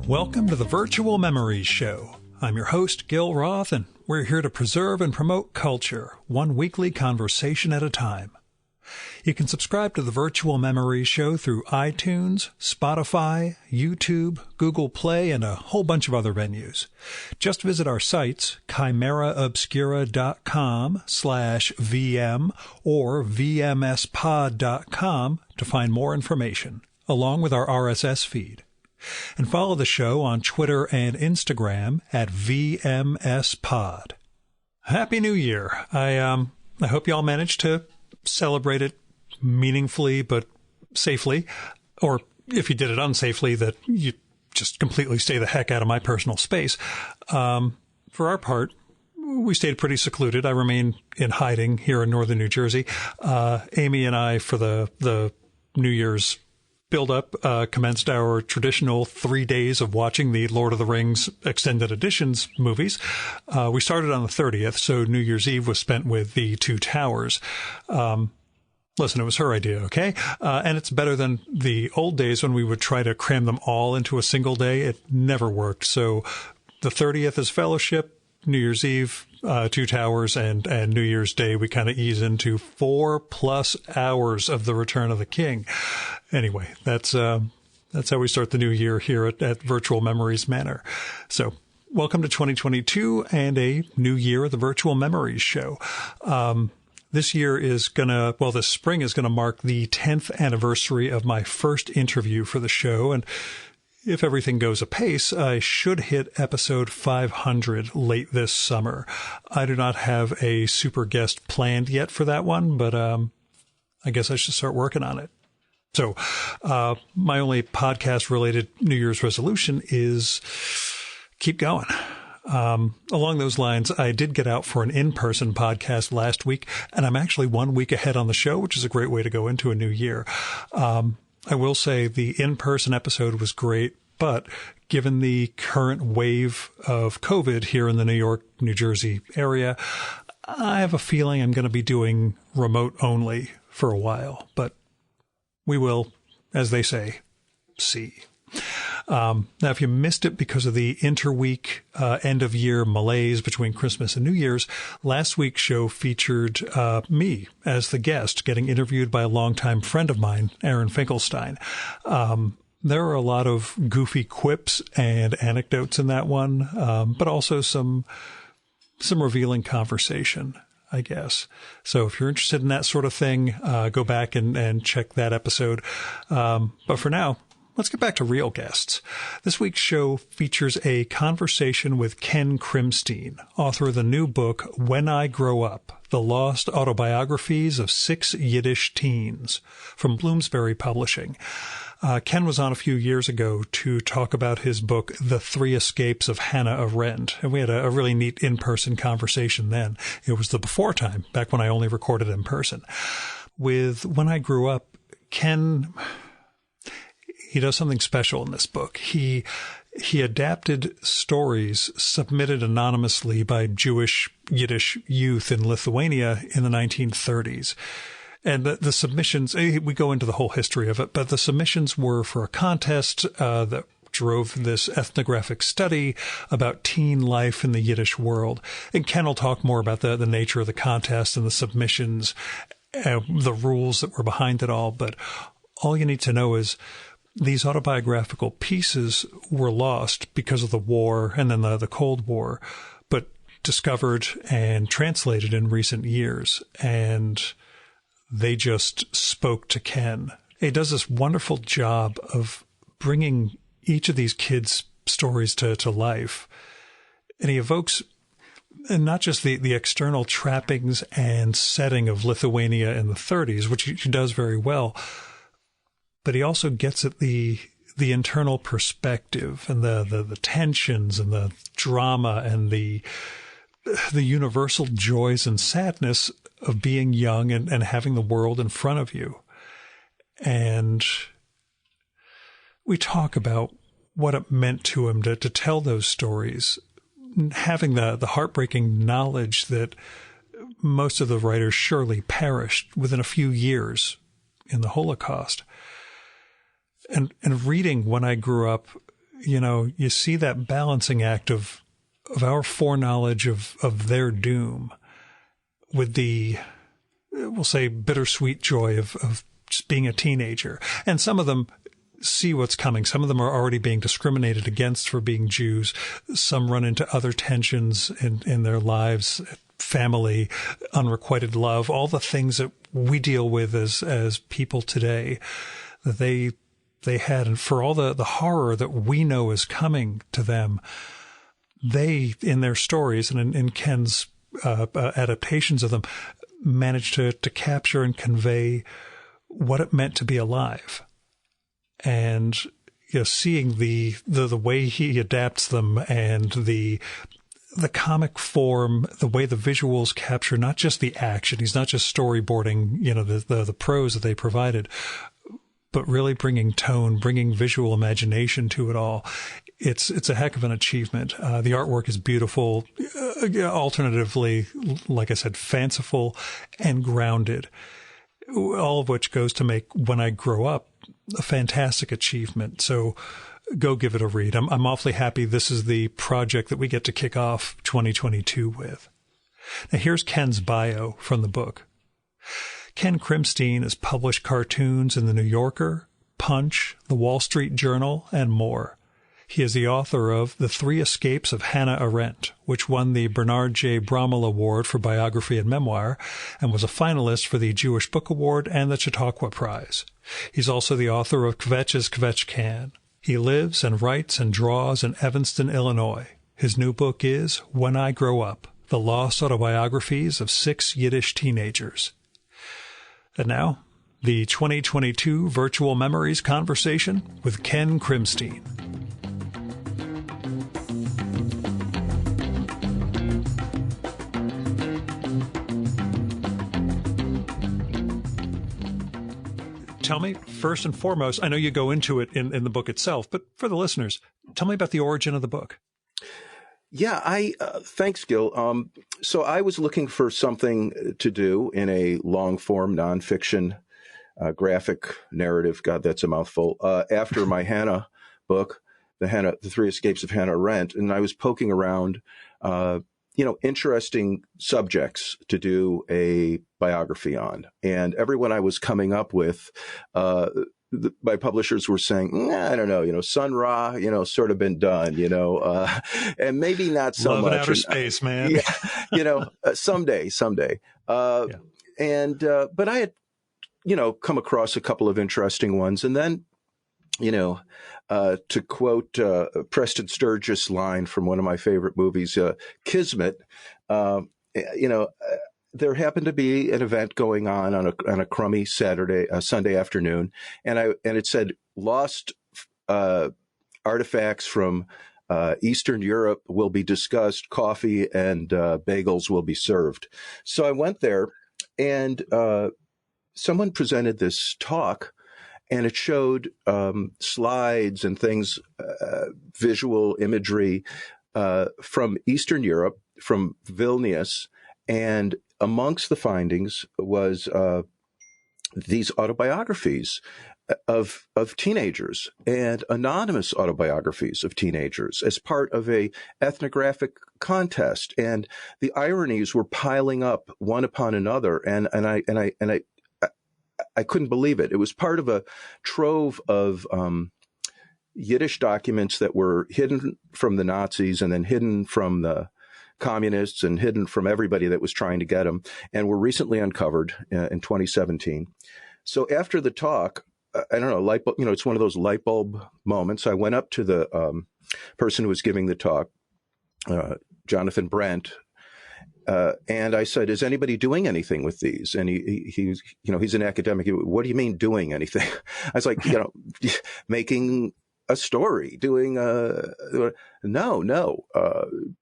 Welcome to the Virtual Memories Show. I'm your host, Gil Roth, and we're here to preserve and promote culture, one weekly conversation at a time. You can subscribe to the Virtual Memories Show through iTunes, Spotify, YouTube, Google Play, and a whole bunch of other venues. Just visit our sites, chimeraobscura.com/VM or vmspod.com to find more information, along with our RSS feed. And follow the show on Twitter and Instagram at VMSPod. Happy New Year. I hope you all managed to celebrate it meaningfully but safely, or if you did it unsafely, that you just completely stay the heck out of my personal space. For our part, we stayed pretty secluded. I remain in hiding here in northern New Jersey. Amy and I, for the New Year's build-up, commenced our traditional 3 days of watching the Lord of the Rings Extended Editions movies. We started on the 30th, so New Year's Eve was spent with the Two Towers. Listen, it was her idea, okay? And it's better than the old days when we would try to cram them all into a single day. It never worked. So the 30th is Fellowship, New Year's Eve, Two Towers, and New Year's Day, we kind of ease into 4+ hours of the Return of the King. Anyway, that's how we start the new year here at Virtual Memories Manor. So welcome to 2022 and a new year of the Virtual Memories Show. This spring is going to mark the 10th anniversary of my first interview for the show. And if everything goes apace, I should hit episode 500 late this summer. I do not have a super guest planned yet for that one, but I guess I should start working on it. So my only podcast-related New Year's resolution is keep going. Along those lines, I did get out for an in-person podcast last week, and I'm actually 1 week ahead on the show, which is a great way to go into a new year. I will say the in-person episode was great, but given the current wave of COVID here in the New York, New Jersey area, I have a feeling I'm going to be doing remote only for a while, but we will, as they say, see. Now, if you missed it because of the interweek end-of-year malaise between Christmas and New Year's, last week's show featured me as the guest, getting interviewed by a longtime friend of mine, Aaron Finkelstein. There are a lot of goofy quips and anecdotes in that one, but also some revealing conversation, I guess. So if you're interested in that sort of thing, go back and check that episode. But for now, let's get back to real guests. This week's show features a conversation with Ken Krimstein, author of the new book, When I Grow Up, The Lost Autobiographies of 6 Yiddish Teens, from Bloomsbury Publishing. Ken was on a few years ago to talk about his book, The Three Escapes of Hannah Arendt, and we had a really neat in-person conversation then. It was the before time, back when I only recorded in person. With When I Grew Up, Ken, he does something special in this book. He adapted stories submitted anonymously by Jewish Yiddish youth in Lithuania in the 1930s. And the submissions, we go into the whole history of it, but the submissions were for a contest that drove this ethnographic study about teen life in the Yiddish world. And Ken will talk more about the nature of the contest and the submissions, the rules that were behind it all. But all you need to know is these autobiographical pieces were lost because of the war and then the Cold War, but discovered and translated in recent years. And they just spoke to Ken. He does this wonderful job of bringing each of these kids' stories to life. And he evokes not just the external trappings and setting of Lithuania in the 30s, which he does very well, but he also gets at the internal perspective and the tensions and the drama and the universal joys and sadness of being young and having the world in front of you. And we talk about what it meant to him to tell those stories, having the heartbreaking knowledge that most of the writers surely perished within a few years in the Holocaust. And reading When I Grew Up you see that balancing act of our foreknowledge of their doom with the, we'll say, bittersweet joy of just being a teenager. And some of them see what's coming. Some of them are already being discriminated against for being Jews. Some run into other tensions in their lives, family, unrequited love, all the things that we deal with as people today that they had. And for all the horror that we know is coming to them, they, in their stories and in Ken's adaptations of them, managed to capture and convey what it meant to be alive. And seeing the way he adapts them and the comic form, the way the visuals capture not just the action, he's not just storyboarding, the prose that they provided, but really bringing tone, bringing visual imagination to it all. It's a heck of an achievement. The artwork is beautiful, alternatively, like I said, fanciful and grounded, all of which goes to make When I Grow Up a fantastic achievement. So go give it a read. I'm awfully happy this is the project that we get to kick off 2022 with. Now here's Ken's bio from the book. Ken Krimstein has published cartoons in The New Yorker, Punch, The Wall Street Journal, and more. He is the author of The Three Escapes of Hannah Arendt, which won the Bernard J. Brammel Award for Biography and Memoir, and was a finalist for the Jewish Book Award and the Chautauqua Prize. He's also the author of Kvetch's Kvetch Can. He lives and writes and draws in Evanston, Illinois. His new book is When I Grow Up, The Lost Autobiographies of 6 Yiddish Teenagers. And now, the 2022 Virtual Memories Conversation with Ken Krimstein. Tell me, first and foremost, I know you go into it in the book itself, but for the listeners, tell me about the origin of the book. Yeah, thanks, Gil. So I was looking for something to do in a long-form nonfiction graphic narrative. God, that's a mouthful. After my Hannah book, The Three Escapes of Hannah Arendt, and I was poking around, interesting subjects to do a biography on. And everyone I was coming up with, my publishers were saying, I don't know, Sun Ra, sort of been done, and maybe not so Love much. In outer space, man. Yeah, someday. But I had, come across a couple of interesting ones. And then, to quote Preston Sturges' line from one of my favorite movies, Kismet, there happened to be an event going on a crummy Sunday afternoon, and it said lost artifacts from Eastern Europe will be discussed, coffee and bagels will be served. So I went there, and someone presented this talk, and it showed slides and things, visual imagery from Eastern Europe, from Vilnius, and amongst the findings was these autobiographies of teenagers and anonymous autobiographies of teenagers as part of a ethnographic contest. And the ironies were piling up one upon another. And I couldn't believe it. It was part of a trove of Yiddish documents that were hidden from the Nazis and then hidden from the communists and hidden from everybody that was trying to get them, and were recently uncovered in 2017. So after the talk, I don't know, it's one of those light bulb moments. I went up to the person who was giving the talk, Jonathan Brent, and I said, "Is anybody doing anything with these?" And he's an academic. What do you mean doing anything? I was like, making a story, doing no.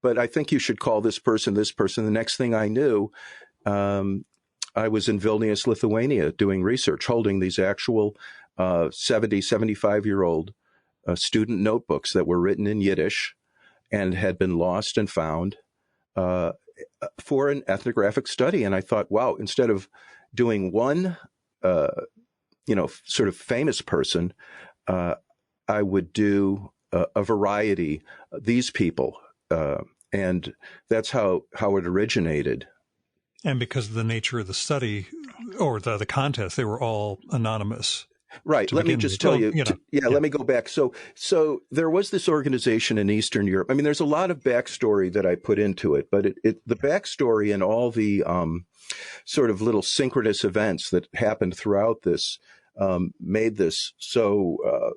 But I think you should call this person. The next thing I knew, I was in Vilnius, Lithuania, doing research, holding these actual 75-year-old student notebooks that were written in Yiddish and had been lost and found for an ethnographic study. And I thought, wow, instead of doing one, sort of famous person, I would do a variety, these people. And that's how it originated. And because of the nature of the study or the contest, they were all anonymous. Right. Let me just tell you. Let me go back. So there was this organization in Eastern Europe. I mean, there's a lot of backstory that I put into it, but the backstory and all the sort of little synchronous events that happened throughout this made this so,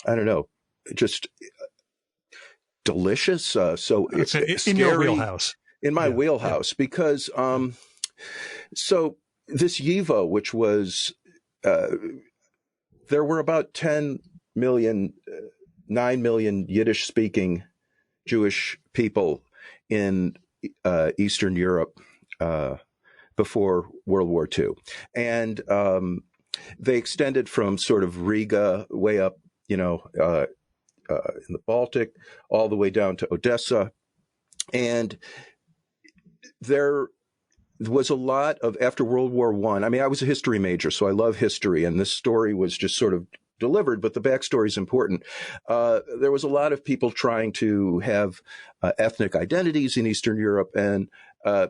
I don't know, just delicious. So it's in your wheelhouse. In my wheelhouse, because so this YIVO, which was there were about 9 million Yiddish-speaking Jewish people in Eastern Europe before World War II. And they extended from sort of Riga way up, in the Baltic, all the way down to Odessa. And there was a lot of, after World War I mean, I was a history major, so I love history, and this story was just sort of delivered, but the backstory is important. There was a lot of people trying to have ethnic identities in Eastern Europe, and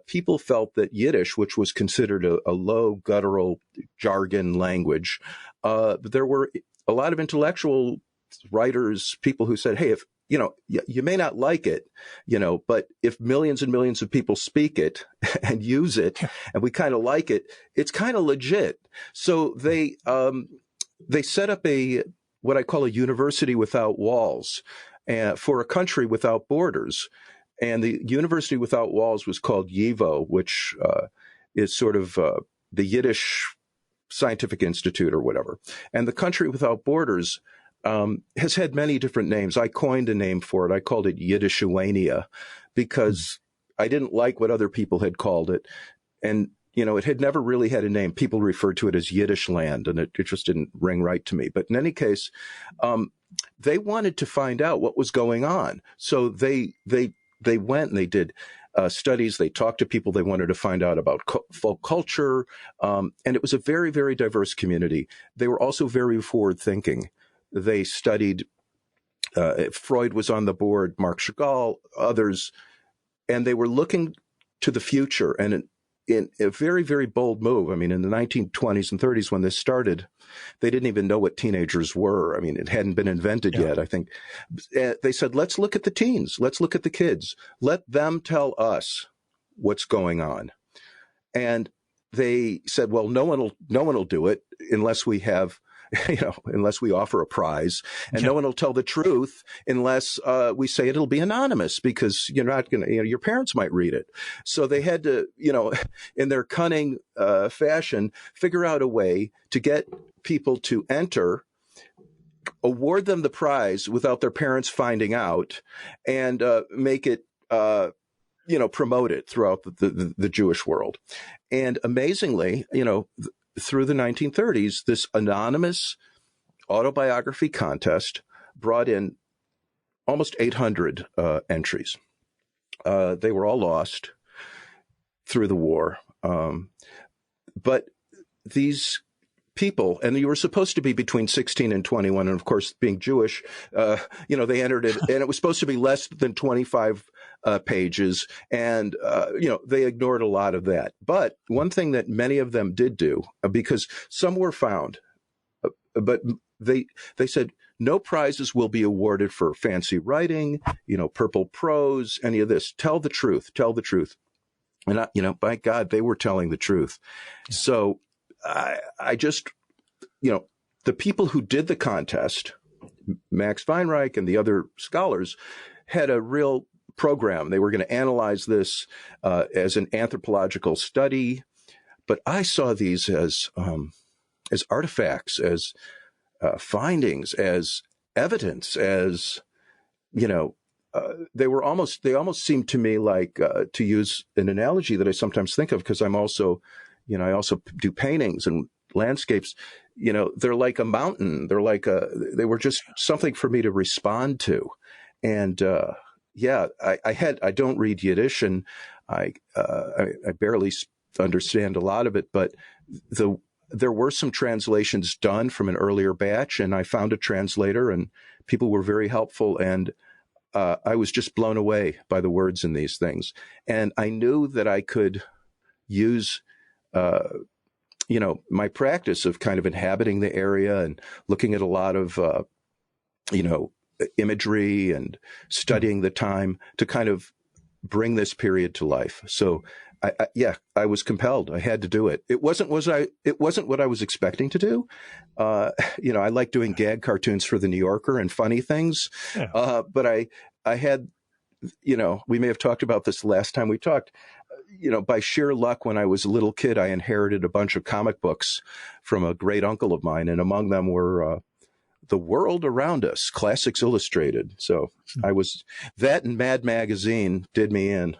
people felt that Yiddish, which was considered a low guttural jargon language, there were a lot of intellectual writers, people who said, hey, if you may not like it, but if millions and millions of people speak it and use it, and we kind of like it, it's kind of legit. So they set up what I call a university without walls, for a country without borders. And the university without walls was called YIVO, which is sort of the Yiddish Scientific Institute or whatever. And the country without borders has had many different names. I coined a name for it. I called it Yiddishuania because I didn't like what other people had called it. And, it had never really had a name. People referred to it as Yiddish land, and it just didn't ring right to me. But in any case, they wanted to find out what was going on. So they went and they did studies. They talked to people. They wanted to find out about folk culture. And it was a very, very diverse community. They were also very forward thinking. They studied, Freud was on the board, Marc Chagall, others, and they were looking to the future. And in a very, very bold move, I mean, in the 1920s and 30s when this started, they didn't even know what teenagers were. I mean, it hadn't been invented yet, I think. They said, let's look at the teens. Let's look at the kids. Let them tell us what's going on. And they said, well, no one will do it unless we have, unless we offer a prize, and no one will tell the truth unless we say it'll be anonymous, because you're not going to, your parents might read it. So they had to, in their cunning fashion, figure out a way to get people to enter, award them the prize without their parents finding out, and make it, promote it throughout the Jewish world. And amazingly, through the 1930s, this anonymous autobiography contest brought in almost 800 entries. They were all lost through the war. But these people, and you were supposed to be between 16 and 21, and of course, being Jewish, they entered it, and it was supposed to be less than 25 pages, and they ignored a lot of that. But one thing that many of them did do, because some were found, but they said no prizes will be awarded for fancy writing, purple prose, any of this. Tell the truth. And by God, they were telling the truth. Yeah. So I just, the people who did the contest, Max Weinreich and the other scholars, had a real program. They were going to analyze this as an anthropological study, but I saw these as artifacts, as findings, as evidence, as they almost seemed to me like, to use an analogy that I sometimes think of, because I'm also, I also do paintings and landscapes. They're like a mountain. They were just something for me to respond to, and. I don't read Yiddish, and I barely understand a lot of it, but there were some translations done from an earlier batch, and I found a translator, and people were very helpful. And I was just blown away by the words in these things. And I knew that I could use, my practice of kind of inhabiting the area and looking at a lot of, imagery and studying the time to kind of bring this period to life. So I was compelled. I had to do it. It wasn't what I was expecting to do. I like doing gag cartoons for the New Yorker and funny things. Yeah. But I had, we may have talked about this last time we talked, by sheer luck, when I was a little kid, I inherited a bunch of comic books from a great uncle of mine. And among them were, The World Around Us, Classics Illustrated. So that and Mad Magazine did me in.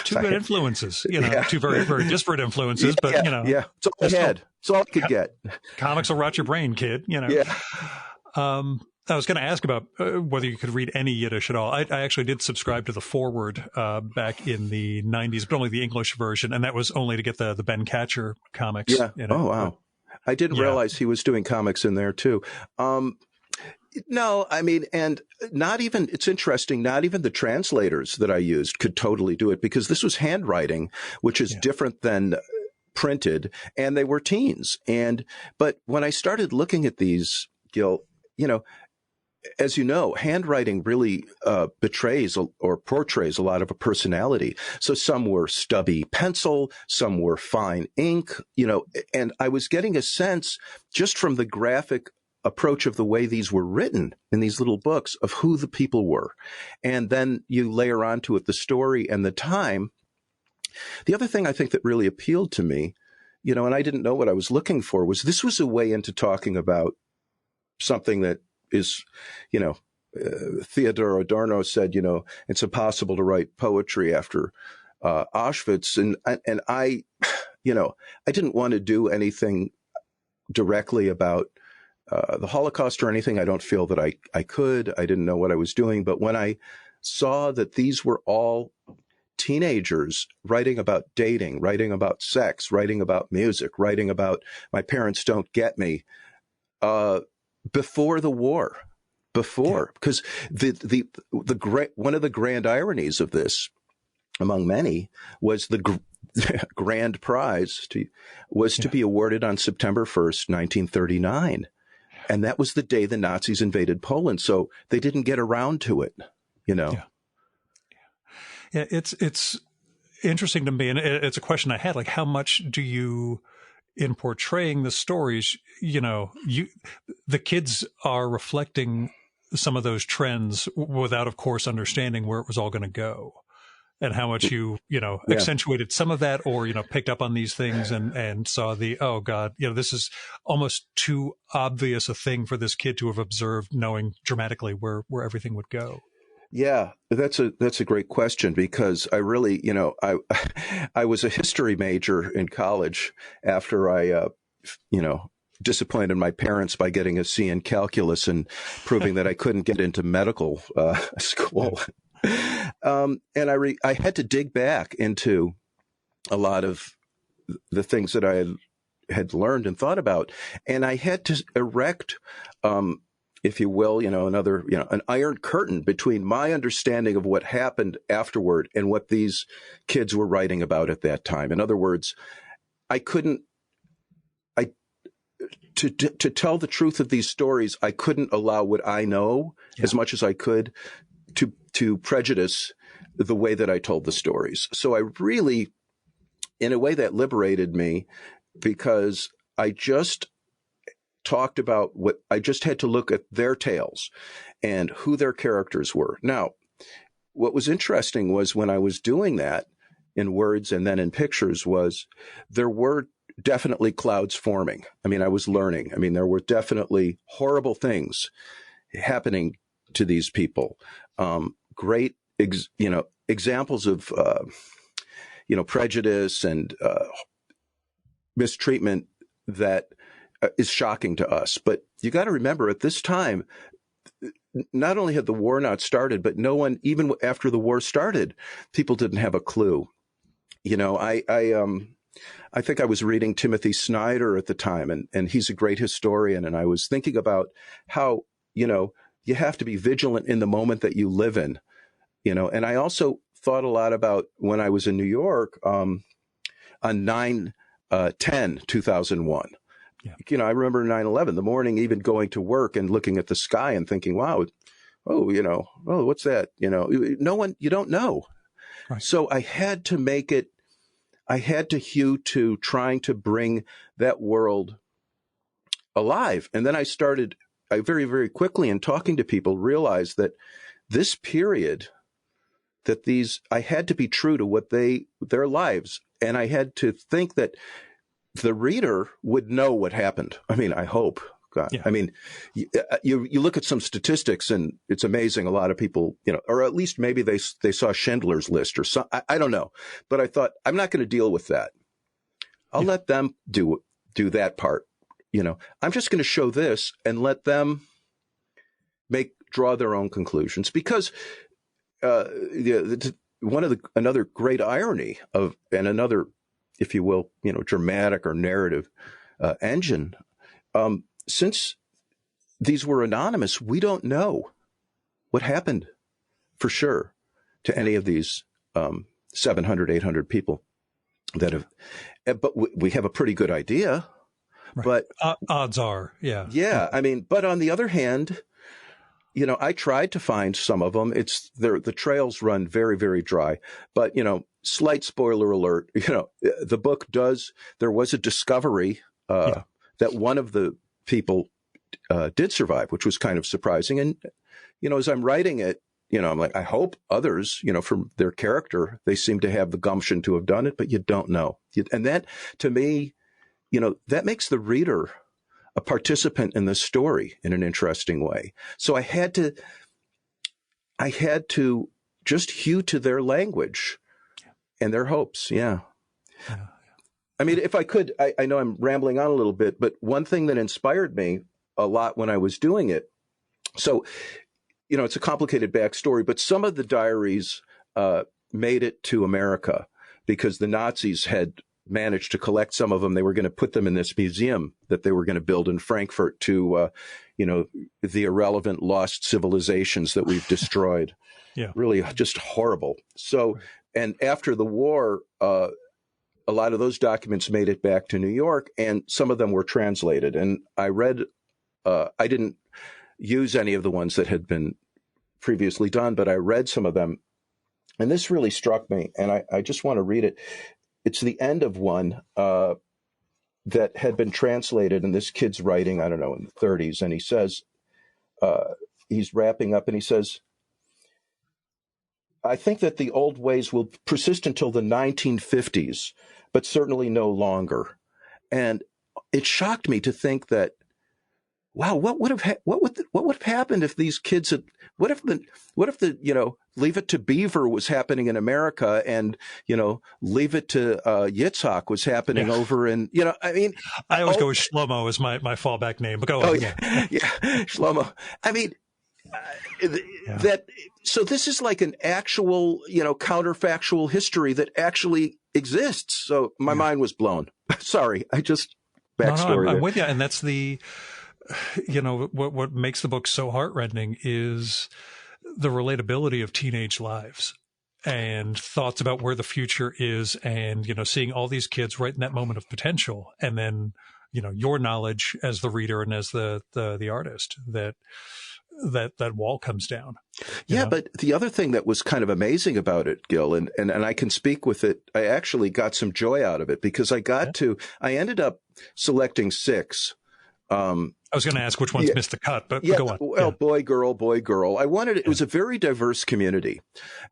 Two good influences, two very, very disparate influences, but, Yeah, it's all I had. It's all I could get. Comics will rot your brain, kid, Yeah. I was going to ask about whether you could read any Yiddish at all. I actually did subscribe to the Forward back in the 90s, but only the English version, and that was only to get the Ben Catcher comics. Yeah. Oh, wow. I didn't realize he was doing comics in there, too. No, I mean, and it's interesting, not even the translators that I used could totally do it, because this was handwriting, which is different than printed, and they were teens. But when I started looking at these, Gil, as you know, handwriting really betrays or portrays a lot of a personality. So some were stubby pencil, some were fine ink, and I was getting a sense just from the graphic approach of the way these were written in these little books of who the people were. And then you layer onto it the story and the time. The other thing I think that really appealed to me, and I didn't know what I was looking for, was this was a way into talking about something that is, Theodor Adorno said, it's impossible to write poetry after Auschwitz. And I, I didn't want to do anything directly about the Holocaust or anything. I don't feel that I could. I didn't know what I was doing. But when I saw that these were all teenagers writing about dating, writing about sex, writing about music, writing about my parents don't get me, before the war, because the one of the grand ironies of this, among many, was the grand prize to be awarded on September 1st, 1939. And that was the day the Nazis invaded Poland. So they didn't get around to it, Yeah, it's interesting to me. And it's a question I had, like, how much do you, in portraying the stories, the kids are reflecting some of those trends without, of course, understanding where it was all going to go. And how much you accentuated some of that, or, picked up on these things and saw oh God, this is almost too obvious a thing for this kid to have observed, knowing dramatically where everything would go. Yeah, that's a great question, because I really, I was a history major in college after I, disappointed my parents by getting a C in calculus and proving that I couldn't get into medical school. And I had to dig back into a lot of the things that I had learned and thought about. And I had to erect, if you will, an iron curtain between my understanding of what happened afterward and what these kids were writing about at that time. In other words, to tell the truth of these stories, I couldn't allow what I know as much as I could to prejudice the way that I told the stories. So I really, in a way, that liberated me, because I just talked about I just had to look at their tales and who their characters were. Now, what was interesting was when I was doing that in words and then in pictures was there were definitely clouds forming. I mean, I was learning. I mean, there were definitely horrible things happening to these people. Great, examples of, prejudice and mistreatment that is shocking to us. But you got to remember, at this time, not only had the war not started, but no one, even after the war started, people didn't have a clue. I think I was reading Timothy Snyder at the time, and he's a great historian. And I was thinking about how, you have to be vigilant in the moment that you live in, and I also thought a lot about when I was in New York on 9/10/2001. Yeah. I remember 9/11, the morning, even going to work and looking at the sky and thinking, wow, oh, what's that? No one, you don't know. Right. So I had to hew to trying to bring that world alive. And then I very, very quickly in talking to people realized that this period, I had to be true to their lives. And I had to think that the reader would know what happened. I mean, I hope. God. Yeah. I mean, you look at some statistics and it's amazing. A lot of people, or at least maybe they saw Schindler's List or some, I don't know. But I thought, I'm not going to deal with that. I'll let them do that part. I'm just going to show this and let them draw their own conclusions, because another great irony and another, if you will, dramatic or narrative engine. Since these were anonymous, we don't know what happened for sure to any of these 700, 800 people that have, but we have a pretty good idea. Right. But odds are, yeah. Yeah. I mean, but on the other hand, I tried to find some of them. The trails run very, very dry, but, slight spoiler alert, the book there was a discovery that one of the people did survive, which was kind of surprising. And, as I'm writing it, I'm like, I hope others, from their character, they seem to have the gumption to have done it, but you don't know. And that, to me, that makes the reader a participant in the story in an interesting way. So I had to just hew to their language and their hopes. Yeah. I mean, if I could, I know I'm rambling on a little bit, but one thing that inspired me a lot when I was doing it. So, it's a complicated backstory, but some of the diaries made it to America because the Nazis had managed to collect some of them. They were going to put them in this museum that they were going to build in Frankfurt to, the irrelevant lost civilizations that we've destroyed. Yeah. Really just horrible. So, and after the war, a lot of those documents made it back to New York, and some of them were translated. And I read, I didn't use any of the ones that had been previously done, but I read some of them. And this really struck me, and I just want to read it. It's the end of one that had been translated, and this kid's writing, I don't know, in the 30s, and he says, he's wrapping up, and he says, I think that the old ways will persist until the 1950s, but certainly no longer. And it shocked me to think that, wow, what would have happened if these kids had, what if the Leave It to Beaver was happening in America, and, Leave It to Yitzhak was happening over in, I mean. I always go with Shlomo as my fallback name, but go on. Yeah, Shlomo. I mean, so this is like an actual, counterfactual history that actually exists. So my mind was blown. Sorry, backstory. No, I'm with you. And that's what makes the book so heartrending is the relatability of teenage lives and thoughts about where the future is, and, seeing all these kids right in that moment of potential. And then, your knowledge as the reader and as the artist that wall comes down. Yeah. But the other thing that was kind of amazing about it, Gil, and I can speak with it, I actually got some joy out of it, because I ended up selecting 6. I was going to ask which ones missed the cut, but go on. Well, boy, girl. I wanted it. It was a very diverse community.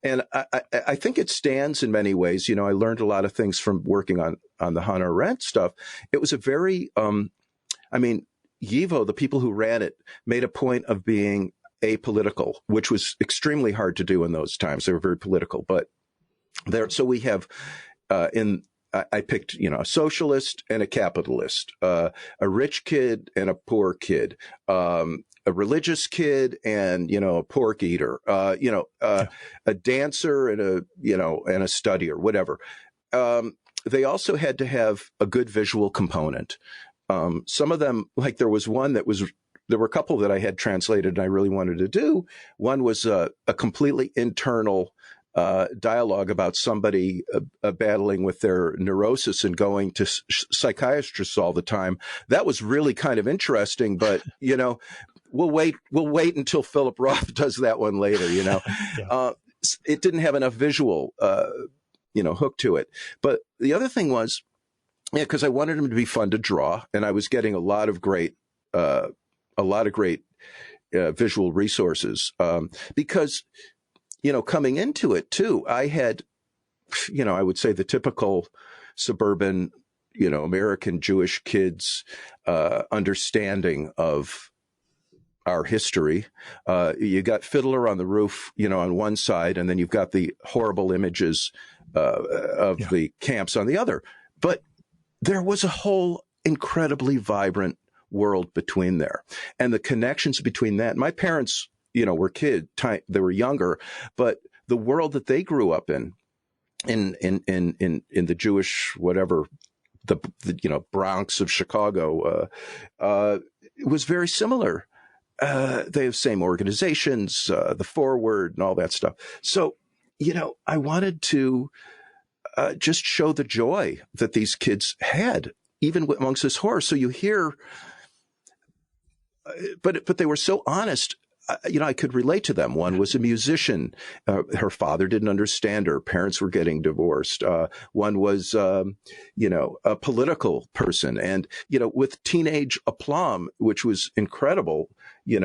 And I think it stands in many ways. I learned a lot of things from working on the Hannah Arendt stuff. It was a very, YIVO, the people who ran it, made a point of being apolitical, which was extremely hard to do in those times. They were very political, but so we have, I picked, a socialist and a capitalist, a rich kid and a poor kid, a religious kid and, a pork eater, a dancer and a studier, whatever. they also had to have a good visual component. Some of them, like there were a couple that I had translated and I really wanted to do. One was a completely internal dialogue about somebody battling with their neurosis and going to psychiatrists all the time. That was really kind of interesting, but we'll wait until Philip Roth does that one later. Yeah. It didn't have enough visual, hook to it. But the other thing was, because I wanted him to be fun to draw, and I was getting a lot of great visual resources. Because, coming into it too, I had, I would say the typical suburban, American Jewish kids, understanding of our history. You got Fiddler on the Roof, on one side, and then you've got the horrible images of the camps on the other. But there was a whole incredibly vibrant world between there, and the connections between that. My parents, were they were younger, but the world that they grew up in the Jewish whatever, the Bronx of Chicago, was very similar. They have the same organizations, the Forward and all that stuff. So, I wanted to just show the joy that these kids had, even amongst this horror. So you hear, but they were so honest. I could relate to them. One was a musician. Her father didn't understand her. Parents were getting divorced. One was, a political person. And, with teenage aplomb, which was incredible, he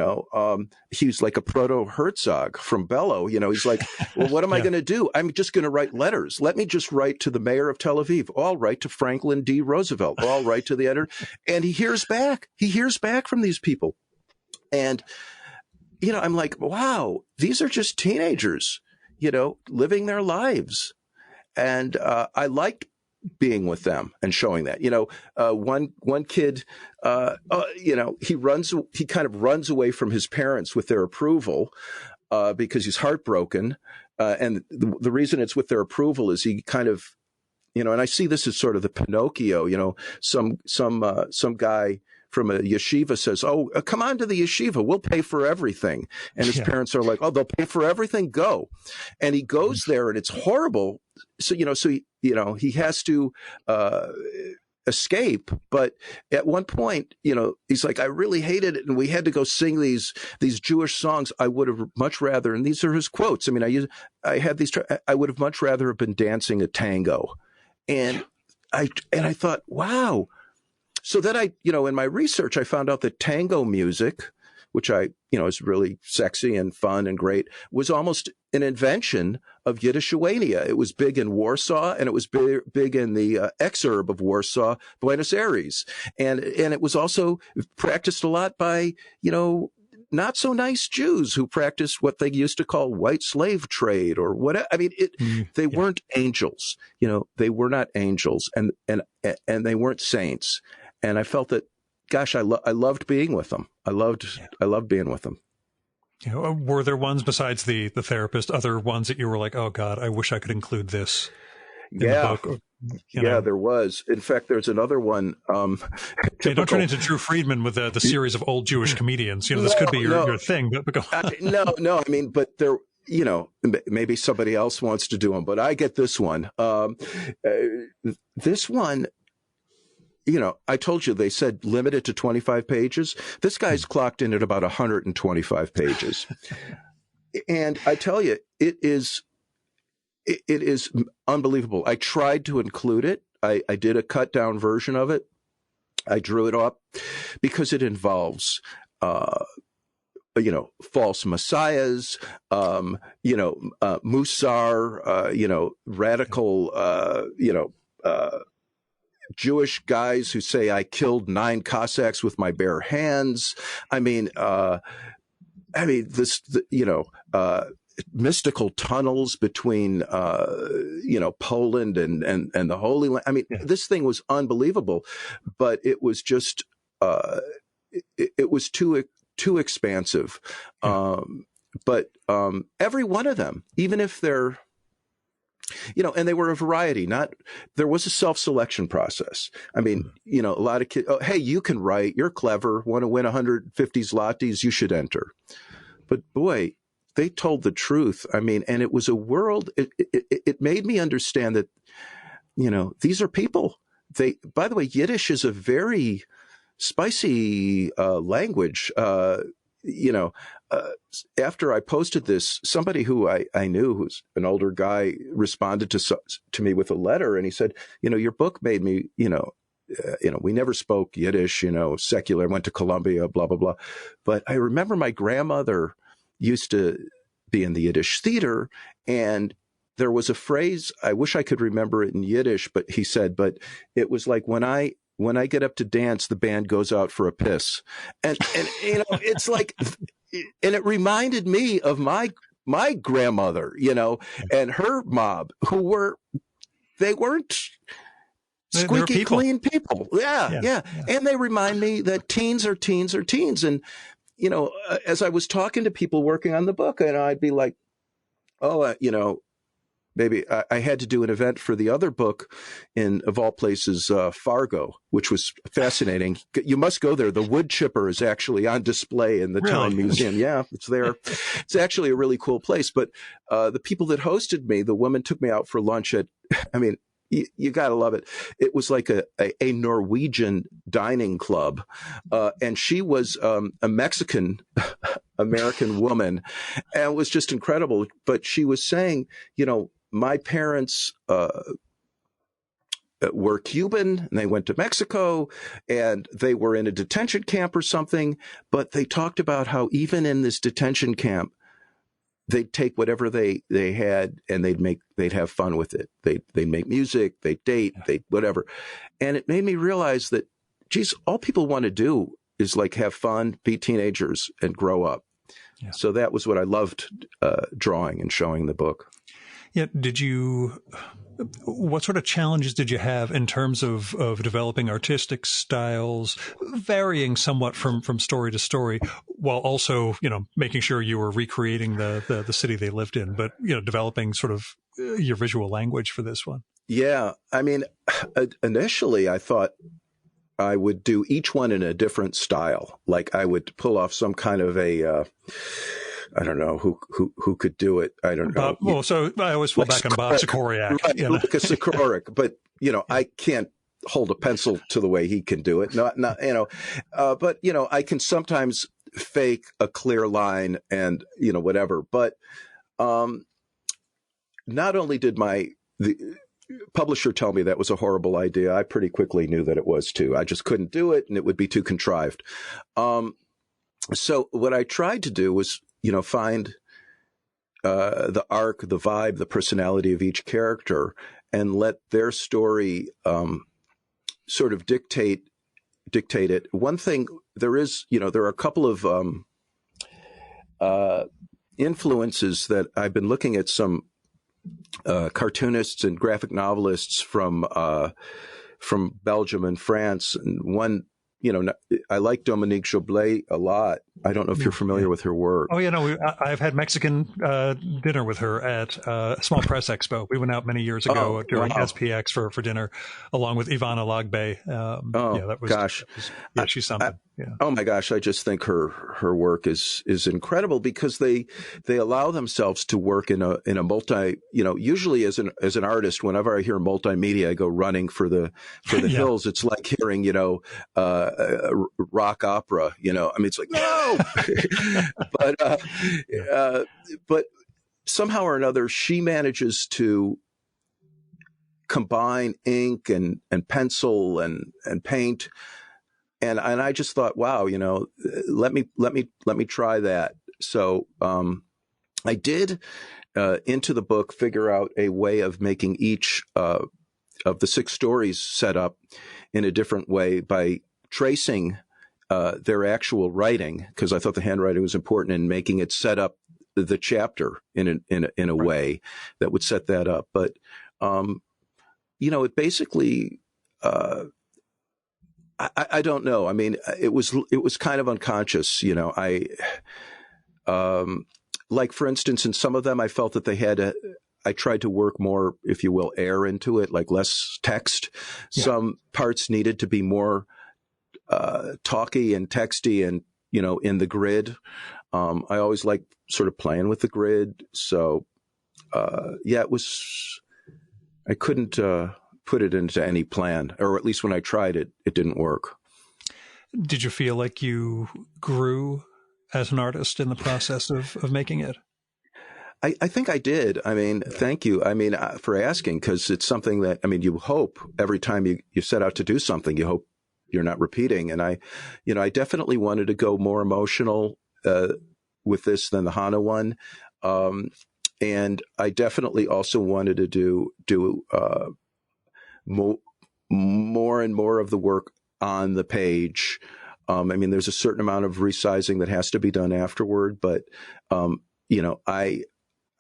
was like a proto-Herzog from Bellow. He's like, well, what am I going to do? I'm just going to write letters. Let me just write to the mayor of Tel Aviv. I'll write to Franklin D. Roosevelt. I'll write to the editor. And he hears back. He hears back from these people. And I'm like, wow, these are just teenagers, living their lives. And I liked being with them and showing that. One kid, he kind of runs away from his parents with their approval because he's heartbroken. And the reason it's with their approval is he kind of, and I see this as sort of the Pinocchio, some guy from a yeshiva says, "Oh, come on to the yeshiva. We'll pay for everything." And his parents are like, "Oh, they'll pay for everything. Go." And he goes there, and it's horrible. So he has to escape. But at one point, he's like, "I really hated it, and we had to go sing these Jewish songs. I would have much rather." And these are his quotes. I mean, I had these. I would have much rather have been dancing a tango, and I thought, wow. So then in my research, I found out that tango music, which is really sexy and fun and great, was almost an invention of Yiddishwania. It was big in Warsaw, and it was big in the exurb of Warsaw, Buenos Aires. And it was also practiced a lot by, not so nice Jews who practiced what they used to call white slave trade or whatever. I mean, they weren't angels, they were not angels, and they weren't saints. And I felt that, gosh, I loved being with them. I loved being with them. Were there ones besides the therapist, other ones that you were like, oh God, I wish I could include this in the book? Yeah, there was. In fact, there's another one. Hey, don't turn into Drew Friedman with the series of old Jewish comedians. This could be your thing. But go on. No. I mean, but there. Maybe somebody else wants to do them, but I get this one. This one. I told you they said limited to 25 pages. This guy's clocked in at about 125 pages. And I tell you, it is unbelievable. I tried to include it. I did a cut down version of it. I drew it up because it involves, false messiahs, Musar, radical, Jewish guys who say I killed 9 Cossacks with my bare hands. Mystical tunnels between, Poland and the Holy Land. I mean, This thing was unbelievable, but it was just, it was too expansive. But every one of them, even if they're, And they were a variety. There was a self-selection process. I mean, a lot of kids, oh, hey, you can write, you're clever, want to win 150 zlotys, you should enter. But boy, they told the truth. I mean, and it was a world, it made me understand that, these are people. By the way, Yiddish is a very spicy language. After I posted this, somebody who I knew, who's an older guy, responded to me with a letter, and he said, your book made me, we never spoke Yiddish, secular, went to Columbia, blah, blah, blah. But I remember my grandmother used to be in the Yiddish theater, and there was a phrase, I wish I could remember it in Yiddish, but he said, but it was like, when I get up to dance, the band goes out for a piss. And it's like, and it reminded me of my grandmother, and her mob, they weren't squeaky clean people. Yeah. And they remind me that teens are teens are teens. And, as I was talking to people working on the book, and I'd be like, maybe I had to do an event for the other book of all places, Fargo, which was fascinating. You must go there. The wood chipper is actually on display in the town museum. Yeah, it's there. It's actually a really cool place. But the people that hosted me, the woman took me out for lunch you got to love it. It was like a Norwegian dining club. And she was a Mexican American woman, and it was just incredible. But she was saying, my parents were Cuban, and they went to Mexico, and they were in a detention camp or something. But they talked about how even in this detention camp, they'd take whatever they had, and they'd have fun with it. They'd make music, they'd date, whatever. And it made me realize that, geez, all people want to do is like have fun, be teenagers, and grow up. Yeah. So that was what I loved drawing and showing in the book. Yeah. What sort of challenges did you have in terms of developing artistic styles, varying somewhat from story to story, while also, making sure you were recreating the city they lived in, but, developing sort of your visual language for this one? Yeah. I mean, initially I thought I would do each one in a different style. Like I would pull off some kind of I don't know who could do it. I don't know. So I always fall back on Bob Sikoryak. Right, like a Sikoryak, but I can't hold a pencil to the way he can do it. Not but I can sometimes fake a clear line and whatever. But not only did the publisher tell me that was a horrible idea, I pretty quickly knew that it was too. I just couldn't do it, and it would be too contrived. So what I tried to do was, find the arc, the vibe, the personality of each character, and let their story sort of dictate it. One thing, there are a couple of influences that I've been looking at, some cartoonists and graphic novelists from Belgium and France, and one. I like Dominique Joblet a lot. I don't know if you're familiar with her work. Oh, yeah, I've had Mexican dinner with her at a Small Press Expo. We went out many years ago during SPX for dinner, along with Ivana Lagbe. She's something. Yeah. Oh my gosh, I just think her work is incredible, because they allow themselves to work in a multi. Usually as an artist, whenever I hear multimedia, I go running for the hills. It's like hearing rock opera. It's like no, but somehow or another she manages to combine ink and pencil and paint. And I just thought, wow, let me try that. So I did into the book figure out a way of making each of the 6 stories set up in a different way by tracing their actual writing, because I thought the handwriting was important, in making it set up the chapter in a way that would set that up. But it basically. I don't know. I mean, it was kind of unconscious, like, for instance, in some of them, I felt that they had I tried to work more, if you will, air into it, like less text. Yeah. Some parts needed to be more talky and texty and, in the grid. I always like sort of playing with the grid. So, it was, I couldn't put it into any plan, or at least when I tried it, it didn't work. Did you feel like you grew as an artist in the process of making it? I think I did. I mean, thank you. I mean, for asking, because it's something that, I mean, you hope every time you set out to do something, you hope you're not repeating. And I definitely wanted to go more emotional with this than the Hana one. And I definitely also wanted to do more and more of the work on the page. I mean, there's a certain amount of resizing that has to be done afterward, but,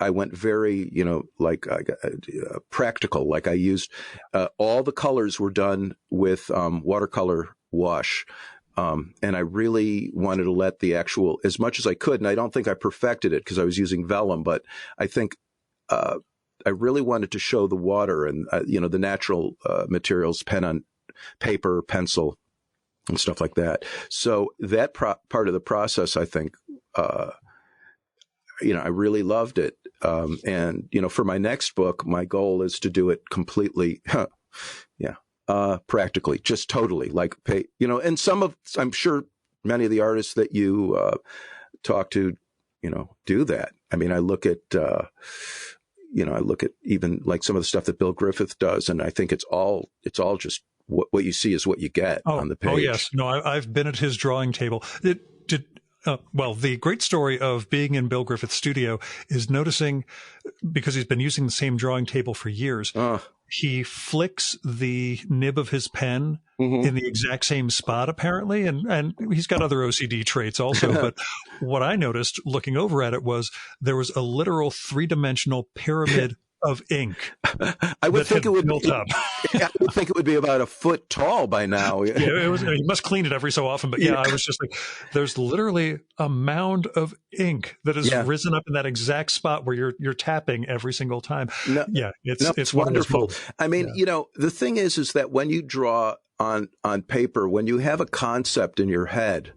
I went very, practical. Like I used, all the colors were done with watercolor wash. And I really wanted to let the actual, as much as I could, and I don't think I perfected it because I was using vellum, but I think I really wanted to show the water and, the natural materials, pen on paper, pencil, and stuff like that. So that part of the process, I think, I really loved it. And, for my next book, my goal is to do it completely, practically, just totally like and I'm sure many of the artists that you talk to, do that. I mean, I look at even like some of the stuff that Bill Griffith does, and I think it's all just what you see is what you get on the page. Oh, yes. No, I've been at his drawing table. The great story of being in Bill Griffith's studio is noticing, because he's been using the same drawing table for years, he flicks the nib of his pen in the exact same spot, apparently. And he's got other OCD traits also. But what I noticed looking over at it was there was a literal 3-dimensional pyramid of ink. I would think it would built up. I would think it would be about a foot tall by now. Yeah, it was. He must clean it every so often, but I was just like, there's literally a mound of ink that has risen up in that exact spot where you're tapping every single time. It's wonderful. I mean, the thing is that when you draw on paper, when you have a concept in your head,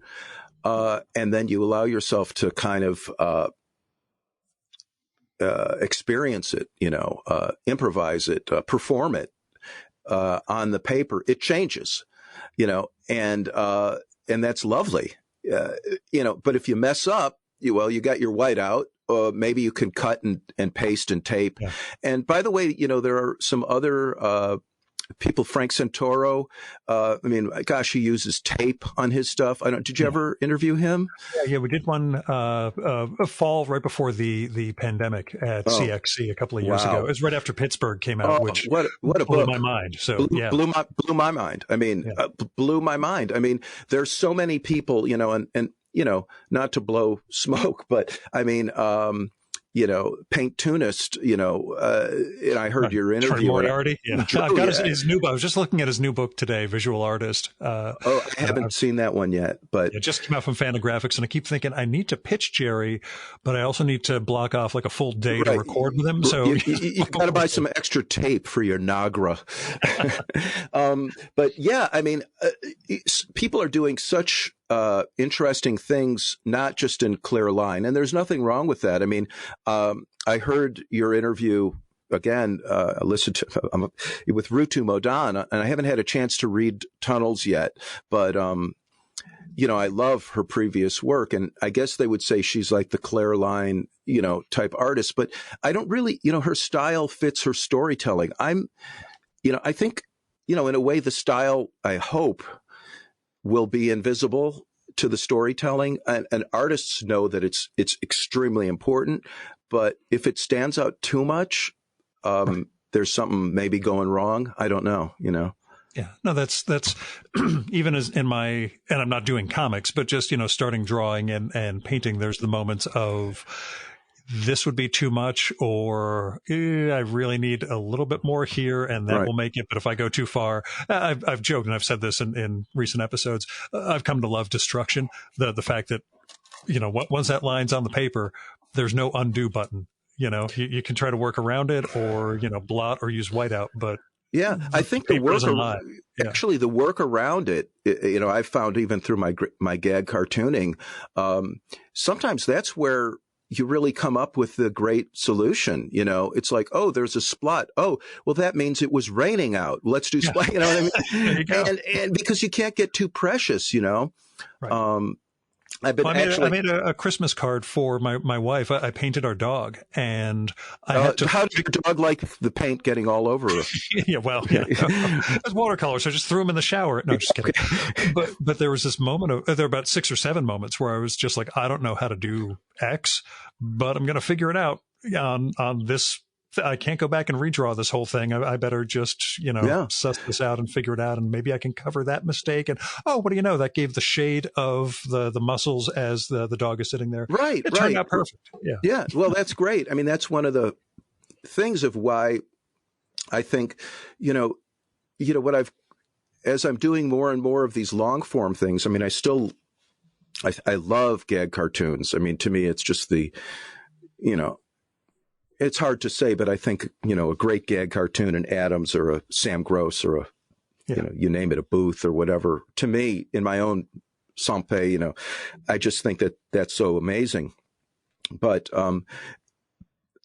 and then you allow yourself to kind of experience it, improvise it, perform it on the paper, it changes, and that's lovely, but if you mess up, you got your white out, maybe you can cut and paste and tape. Yeah. And by the way, there are some other people, Frank Santoro. He uses tape on his stuff. Did you ever interview him? Yeah, we did one a fall right before the pandemic at CXC a couple of years ago. It was right after Pittsburgh came out, which what a blew book. my mind. So blew my mind. I mean, blew my mind. I mean, there's so many people, and not to blow smoke, but I mean, Paint Tunist, and I heard your interview. Moriarty. Yeah. I've got his new book. I was just looking at his new book today, Visual Artist. I haven't seen that one yet, but it just came out from Fantagraphics, and I keep thinking I need to pitch Jerry, but I also need to block off like a full day to record with him. So you've got to buy some extra tape for your Nagra. But yeah, I mean, people are doing such interesting things, not just in clear line. And there's nothing wrong with that. I mean, I heard your interview again, listened to with Rutu Modan, and I haven't had a chance to read Tunnels yet, but, I love her previous work, and I guess they would say she's like the clear line, type artist, but I don't really, her style fits her storytelling. I think, in a way, the style, I hope, will be invisible to the storytelling, and artists know that it's extremely important. But if it stands out too much, there's something maybe going wrong. I don't know. Yeah, no, that's even as in my, and I'm not doing comics, but just starting drawing and painting. There's the moments of this would be too much, or I really need a little bit more here, and that will make it. But if I go too far, I've joked, and I've said this in recent episodes, I've come to love destruction. The fact that, once that line's on the paper, there's no undo button. You can try to work around it, or blot or use whiteout, but yeah, I think paper doesn't lie. Yeah. actually the work around it, I found even through my gag cartooning, sometimes that's where you really come up with the great solution. It's like, oh, there's a splot. Oh, well, that means it was raining out. Let's do splot. You know what I mean? There you go. And because you can't get too precious, Right. I've been I made a Christmas card for my wife. I painted our dog, and I had to. How did your dog like the paint getting all over her? Yeah, well, yeah. It was watercolor, so I just threw them in the shower. No, just kidding. But there was this moment there were about 6 or 7 moments where I was just like, I don't know how to do X, but I'm going to figure it out on this. I can't go back and redraw this whole thing. I better just, suss this out and figure it out. And maybe I can cover that mistake. And, oh, what do you know? That gave the shade of the muscles as the dog is sitting there. Right. It turned out perfect. Yeah. Yeah. Well, that's great. I mean, that's one of the things of why I think, as I'm doing more and more of these long form things, I mean, I love gag cartoons. I mean, to me, it's just it's hard to say, but I think, a great gag cartoon, an Adams or a Sam Gross or you name it, a Booth or whatever. To me, in my own Sampe, I just think that that's so amazing. But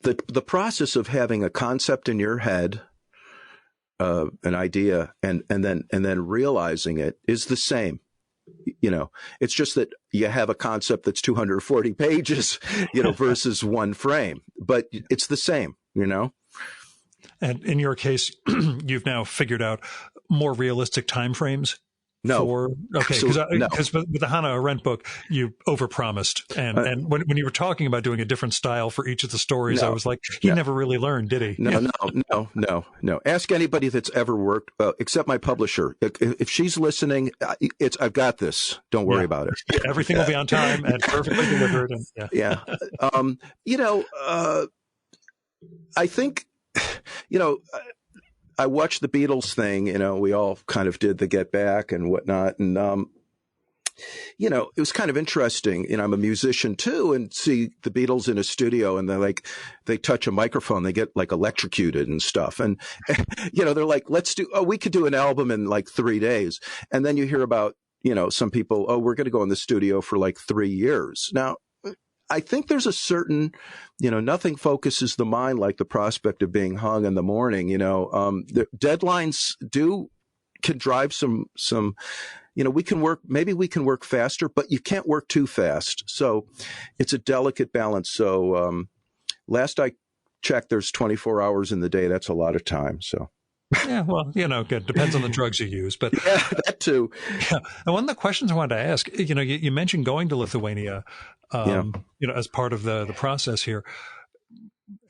the process of having a concept in your head, an idea, and then realizing it is the same. It's just that you have a concept that's 240 pages, versus one frame, but it's the same, And in your case, you've now figured out more realistic timeframes. No. Because with the Hannah Arendt book, you overpromised, and when you were talking about doing a different style for each of the stories, I was like, he never really learned, did he? No. Ask anybody that's ever worked, except my publisher. If she's listening, I've got this. Don't worry about it. Yeah, everything will be on time and perfectly delivered. And, I think, I watched the Beatles thing, we all kind of did the Get Back and whatnot. And, it was kind of interesting. I'm a musician too, and see the Beatles in a studio, and they touch a microphone, they get like electrocuted and stuff. And, they're like, we could do an album in like 3 days. And then you hear about, some people, we're going to go in the studio for like 3 years. Now, I think there's a certain, nothing focuses the mind like the prospect of being hung in the morning. The deadlines can drive some, maybe we can work faster, but you can't work too fast. So it's a delicate balance. So, last I checked, there's 24 hours in the day. That's a lot of time. So. Yeah, well, good. Depends on the drugs you use, but yeah, that too. Yeah. And one of the questions I wanted to ask, you mentioned going to Lithuania, as part of the process here.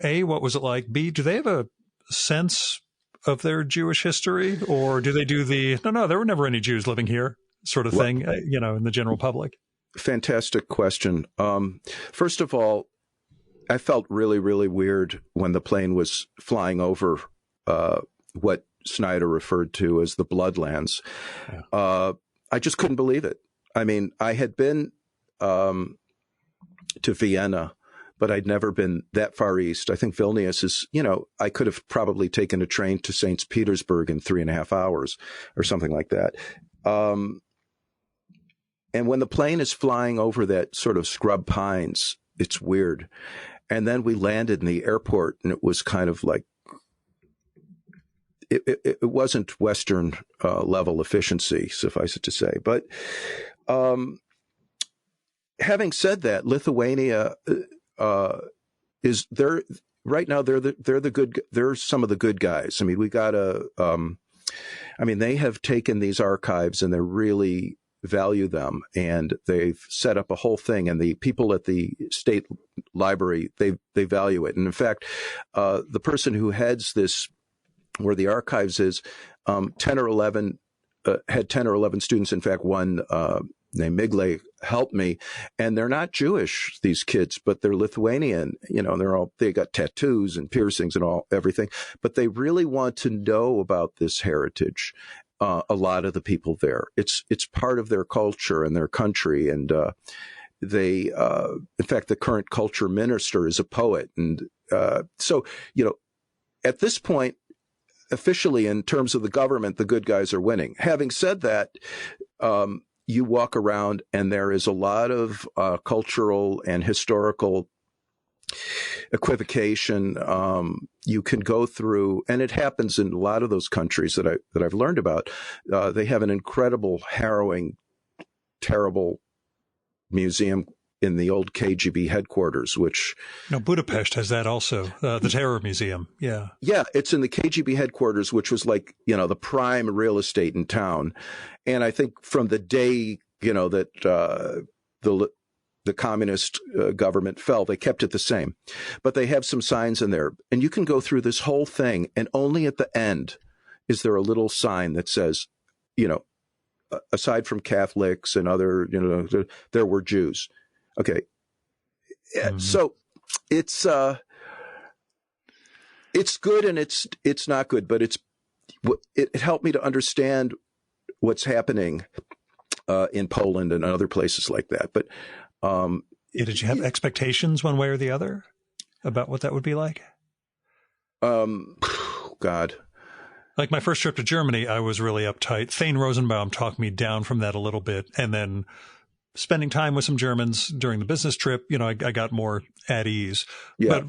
A, what was it like? B, do they have a sense of their Jewish history, or do they do no, there were never any Jews living here sort of thing, in the general public? Fantastic question. First of all, I felt really, really weird when the plane was flying over, what Snyder referred to as the Bloodlands. Yeah. I just couldn't believe it. I mean, I had been to Vienna, but I'd never been that far east. I think Vilnius is, I could have probably taken a train to St. Petersburg in 3.5 hours or something like that. And when the plane is flying over that sort of scrub pines, it's weird. And then we landed in the airport, and it was kind of like, it wasn't Western level efficiency, suffice it to say. But having said that, Lithuania is there right now. They're some of the good guys. I mean, we got they have taken these archives and they really value them, and they've set up a whole thing. And the people at the state library, they value it. And in fact, the person who heads this, where the archives is, 10 or 11 students. In fact, one named Migle helped me, and they're not Jewish, these kids, but they're Lithuanian. They got tattoos and piercings and everything, but they really want to know about this heritage. A lot of the people there, it's part of their culture and their country. And in fact, the current culture minister is a poet, and So, at this point, officially, in terms of the government, the good guys are winning. Having said that, you walk around and there is a lot of cultural and historical equivocation. You can go through, and it happens in a lot of those countries that I've learned about. They have an incredible, harrowing, terrible museum in the old KGB headquarters, which... No, Budapest has that also, the Terror Museum. Yeah. Yeah, it's in the KGB headquarters, which was like, the prime real estate in town. And I think from the day, that the communist government fell, they kept it the same. But they have some signs in there. And you can go through this whole thing, and only at the end is there a little sign that says, aside from Catholics and other, there were Jews. Okay. Mm-hmm. So it's good and it's not good, but it helped me to understand what's happening in Poland and other places like that. But did you have expectations one way or the other about what that would be like? God. Like my first trip to Germany, I was really uptight. Thane Rosenbaum talked me down from that a little bit, and then spending time with some Germans during the business trip, I got more at ease, but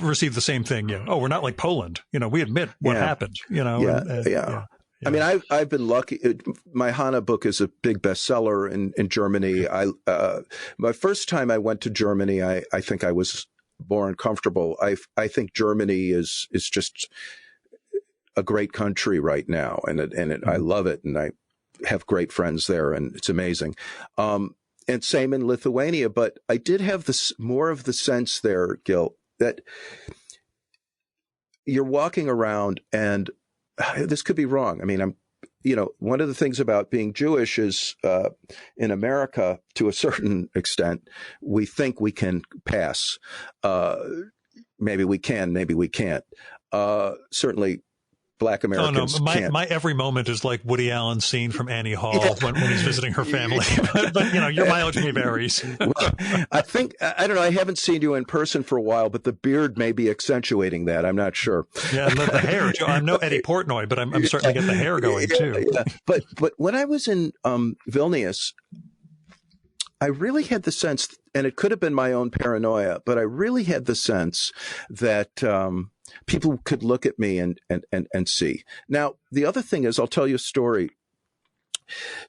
received the same thing. Yeah. Oh, we're not like Poland. We admit what happened, Yeah. I mean, I've been lucky. My Hannah book is a big bestseller in Germany. My first time I went to Germany, I think I was more uncomfortable. I think Germany is just a great country right now. And I love it. And I have great friends there, and it's amazing. And same in Lithuania, but I did have more of the sense there, Gil, that you're walking around, and this could be wrong. I mean, one of the things about being Jewish is, in America, to a certain extent, we think we can pass. Maybe we can, maybe we can't. Certainly, Black Americans can't. My every moment is like Woody Allen's scene from Annie Hall when he's visiting her family. but your mileage may varies. Well, I don't know. I haven't seen you in person for a while, but the beard may be accentuating that. I'm not sure. Yeah, the hair. I'm no Eddie Portnoy, but I'm starting to get the hair going too. Yeah. But when I was in Vilnius, I really had the sense, and it could have been my own paranoia, but I really had the sense that people could look at me and see. Now, the other thing is, I'll tell you a story.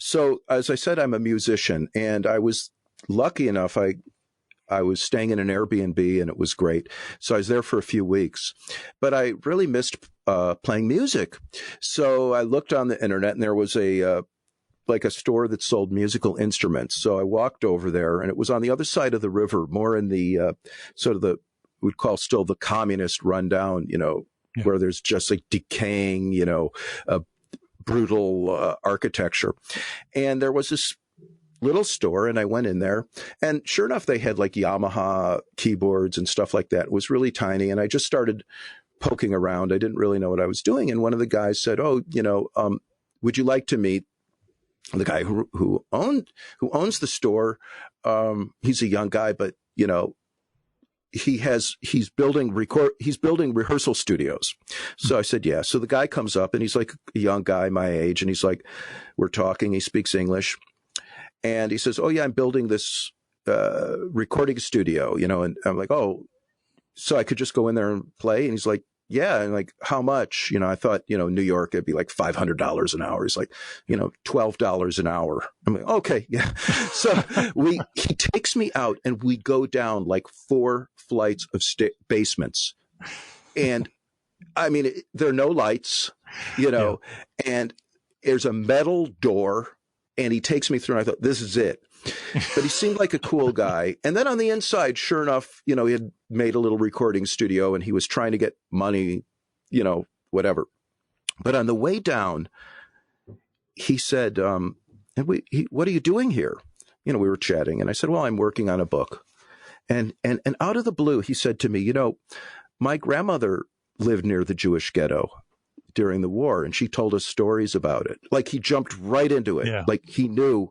So, as I said, I'm a musician, and I was lucky enough. I was staying in an Airbnb, and it was great. So I was there for a few weeks, but I really missed playing music. So I looked on the internet, and there was a store that sold musical instruments. So I walked over there, and it was on the other side of the river, more in the sort of we'd call still the communist rundown, where there's just like decaying, brutal architecture. And there was this little store, and I went in there, and sure enough, they had like Yamaha keyboards and stuff like that. It was really tiny. And I just started poking around. I didn't really know what I was doing. And one of the guys said, would you like to meet the guy who owns the store? He's a young guy, but he's building rehearsal studios. So I said, yeah. So the guy comes up, and he's like a young guy my age, and he's like, we're talking, he speaks English, and he says, oh yeah, I'm building this recording studio, and I'm like, oh, so I could just go in there and play? And he's like, yeah. And like, how much? I thought, New York, it'd be like $500 an hour. He's like, $12 an hour. I'm like, okay. Yeah. So he takes me out, and we go down like 4 flights of basements. And I mean, there are no lights, and there's a metal door, and he takes me through, and I thought, this is it. But he seemed like a cool guy. And then on the inside, sure enough, he had made a little recording studio, and he was trying to get money, whatever. But on the way down, he said, what are you doing here? We were chatting, and I said, well, I'm working on a book. And out of the blue, he said to me, my grandmother lived near the Jewish ghetto during the war, and she told us stories about it. Like, he jumped right into it. Yeah. Like, he knew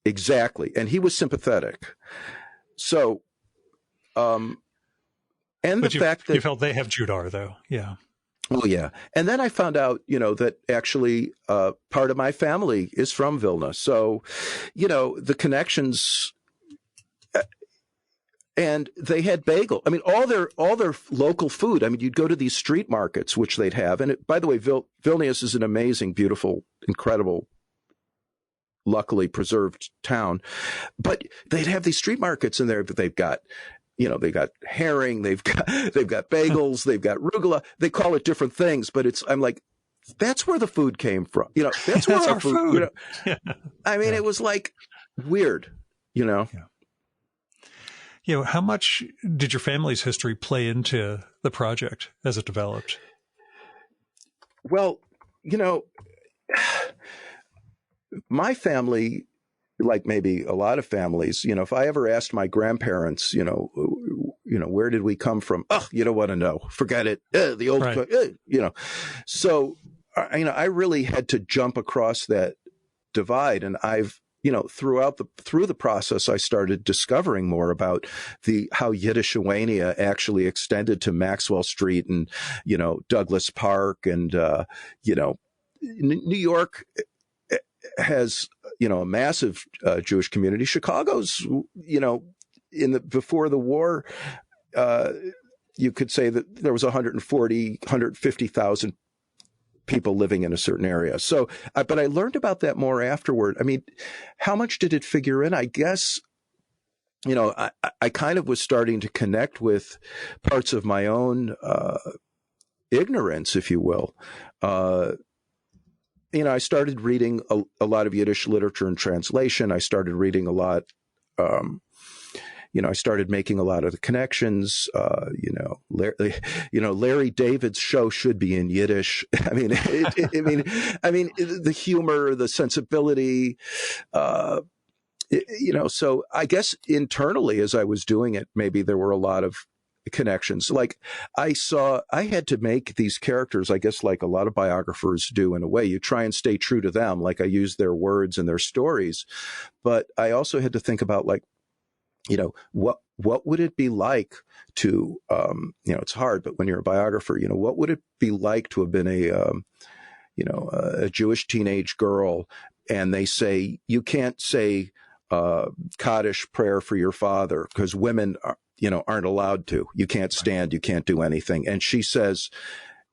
exactly. And he was sympathetic. So, And the But fact you that, felt they have Judar, though. Yeah. oh yeah. And then I found out, that actually part of my family is from Vilna. So, the connections, and they had bagel. I mean, all their local food. I mean, you'd go to these street markets, which they'd have. And by the way, Vilnius is an amazing, beautiful, incredible, luckily preserved town. But they'd have these street markets in there, but they've got herring, they've got bagels, they've got rugula. They call it different things, but I'm like, that's where the food came from. That's where our food. Yeah. I mean, it was like weird, Yeah. How much did your family's history play into the project as it developed? Well, my family, like maybe a lot of families, if I ever asked my grandparents, where did we come from? Oh, you don't want to know. Forget it. The old, right. So, I really had to jump across that divide, and I've, through the process, I started discovering more about how Yiddishwania actually extended to Maxwell Street and, Douglas Park, and, New York has, a massive Jewish community. Chicago's, before the war, you could say that there was 150,000 people living in a certain area. So, but I learned about that more afterward. I mean, how much did it figure in? I guess, I kind of was starting to connect with parts of my own ignorance, if you will. I started reading a lot of Yiddish literature and translation. I started reading a lot. I started making a lot of the connections. Larry David's show should be in Yiddish. I mean, the humor, the sensibility. So I guess internally, as I was doing it, maybe there were a lot of connections. Like I had to make these characters, I guess, like a lot of biographers do in a way. You try and stay true to them. Like I use their words and their stories, but I also had to think about like, what would it be like to, it's hard, but when you're a biographer, what would it be like to have been a Jewish teenage girl, and they say, you can't say, Kaddish prayer for your father because women aren't allowed to. You can't stand, you can't do anything. And she says,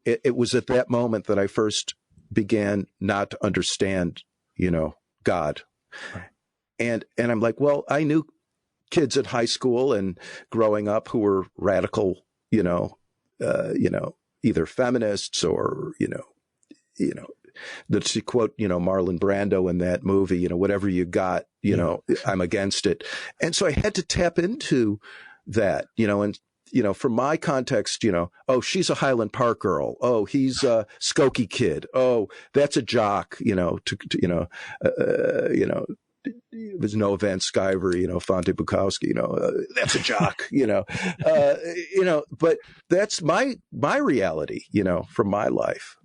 it was at that moment that I first began not to understand, God. Right. And I'm like, well, I knew kids at high school and growing up who were radical, either feminists or, to quote, Marlon Brando in that movie, whatever you got, I'm against it. And so I had to tap into that, and, from my context, oh, she's a Highland Park girl. Oh, he's a Skokie kid. Oh, that's a jock, it was no Van Sciver, Fonte Bukowski, that's a jock, but that's my reality, from my life.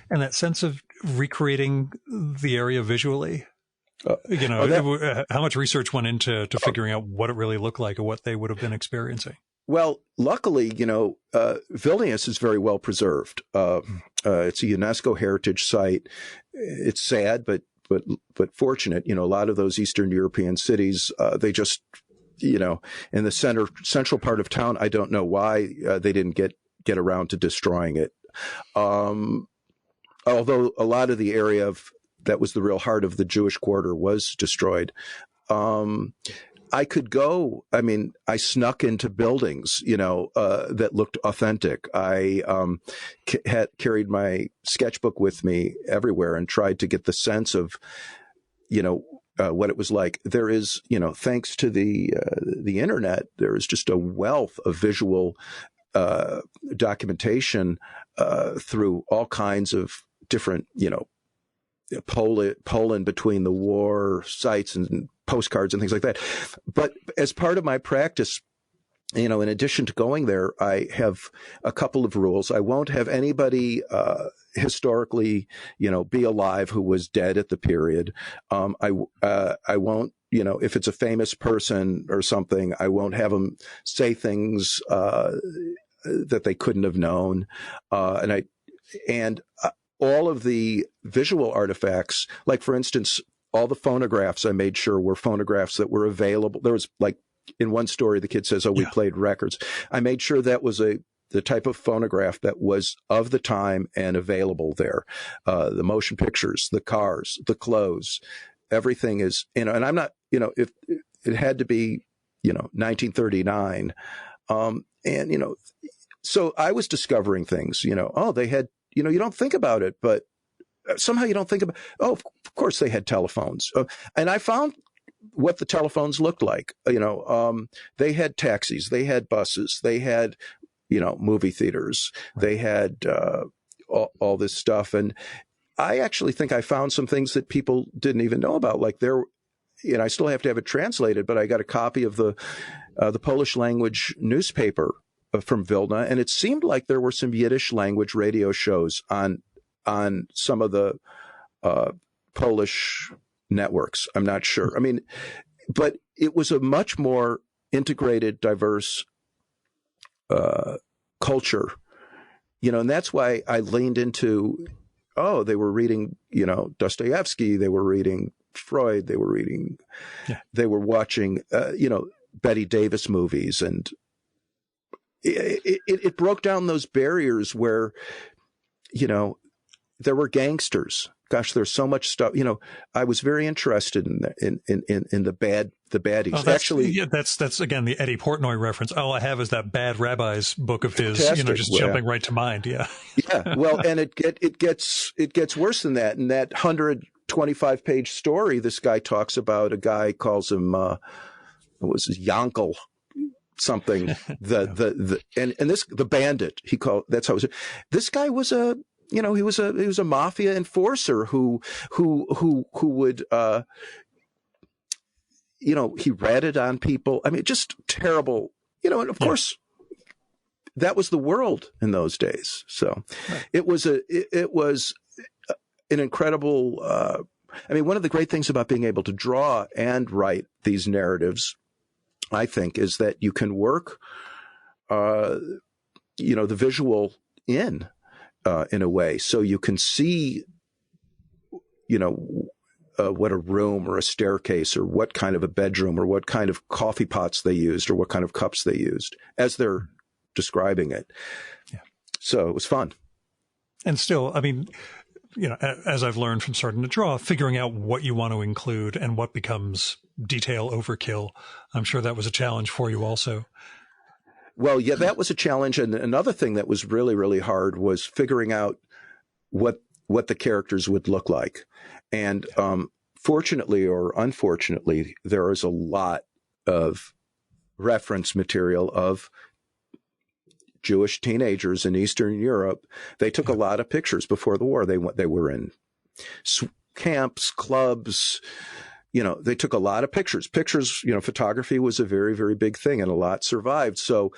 And that sense of recreating the area visually, how much research went into figuring out what it really looked like or what they would have been experiencing? Well, luckily, Vilnius is very well preserved. It's a UNESCO heritage site. It's sad, but fortunate, a lot of those Eastern European cities, they just, in the central part of town, I don't know why they didn't get around to destroying it. Although a lot of the area that was the real heart of the Jewish quarter was destroyed. I could go, I snuck into buildings, that looked authentic. I had carried my sketchbook with me everywhere and tried to get the sense of, what it was like. There is, thanks to the internet, there is just a wealth of visual documentation through all kinds of different, Poland between the war sites and postcards and things like that. But as part of my practice, in addition to going there, I have a couple of rules. I won't have anybody historically, be alive who was dead at the period. I won't, if it's a famous person or something, I won't have them say things that they couldn't have known. And all of the visual artifacts, like, for instance, all the phonographs, I made sure were phonographs that were available. There was, like, in one story, the kid says, we played records. I made sure that was the type of phonograph that was of the time and available there. The motion pictures, the cars, the clothes, everything is, and I'm not, if it had to be, 1939. So I was discovering things, they had, you don't think about it, but somehow you don't think about, of course they had telephones. And I found what the telephones looked like. They had taxis, they had buses, they had, movie theaters, they had all this stuff. And I actually think I found some things that people didn't even know about. Like I still have to have it translated, but I got a copy of the Polish language newspaper from Vilna, and it seemed like there were some Yiddish language radio shows on some of the Polish networks. I'm not sure. I mean, but it was a much more integrated, diverse culture, and that's why I leaned into, they were reading, Dostoevsky, they were reading Freud, they were watching, Betty Davis movies, and it broke down those barriers where, there were gangsters. Gosh, there's so much stuff. I was very interested in the baddies. Oh, that's again the Eddie Portnoy reference. All I have is that Bad Rabbis book of his. Fantastic. Just jumping right to mind. Yeah. Yeah. Well, and it gets worse than that. In that 125-page story, this guy talks about a guy, calls him what was his Yankel something. The bandit. That's how it was. This guy was he was a mafia enforcer who would, he ratted on people. I mean, just terrible, and of course that was the world in those days. So it was an incredible, one of the great things about being able to draw and write these narratives, I think, is that you can work, the visual in a way, so you can see, what a room or a staircase or what kind of a bedroom or what kind of coffee pots they used or what kind of cups they used as they're describing it. Yeah. So it was fun. And still, as I've learned from starting to draw, figuring out what you want to include and what becomes detail overkill. I'm sure that was a challenge for you also. Well, yeah, that was a challenge. And another thing that was really, really hard was figuring out what the characters would look like. And fortunately or unfortunately, there is a lot of reference material of Jewish teenagers in Eastern Europe. They took a lot of pictures before the war. They were in camps, clubs. They took a lot of pictures. Photography was a very, very big thing, and a lot survived. So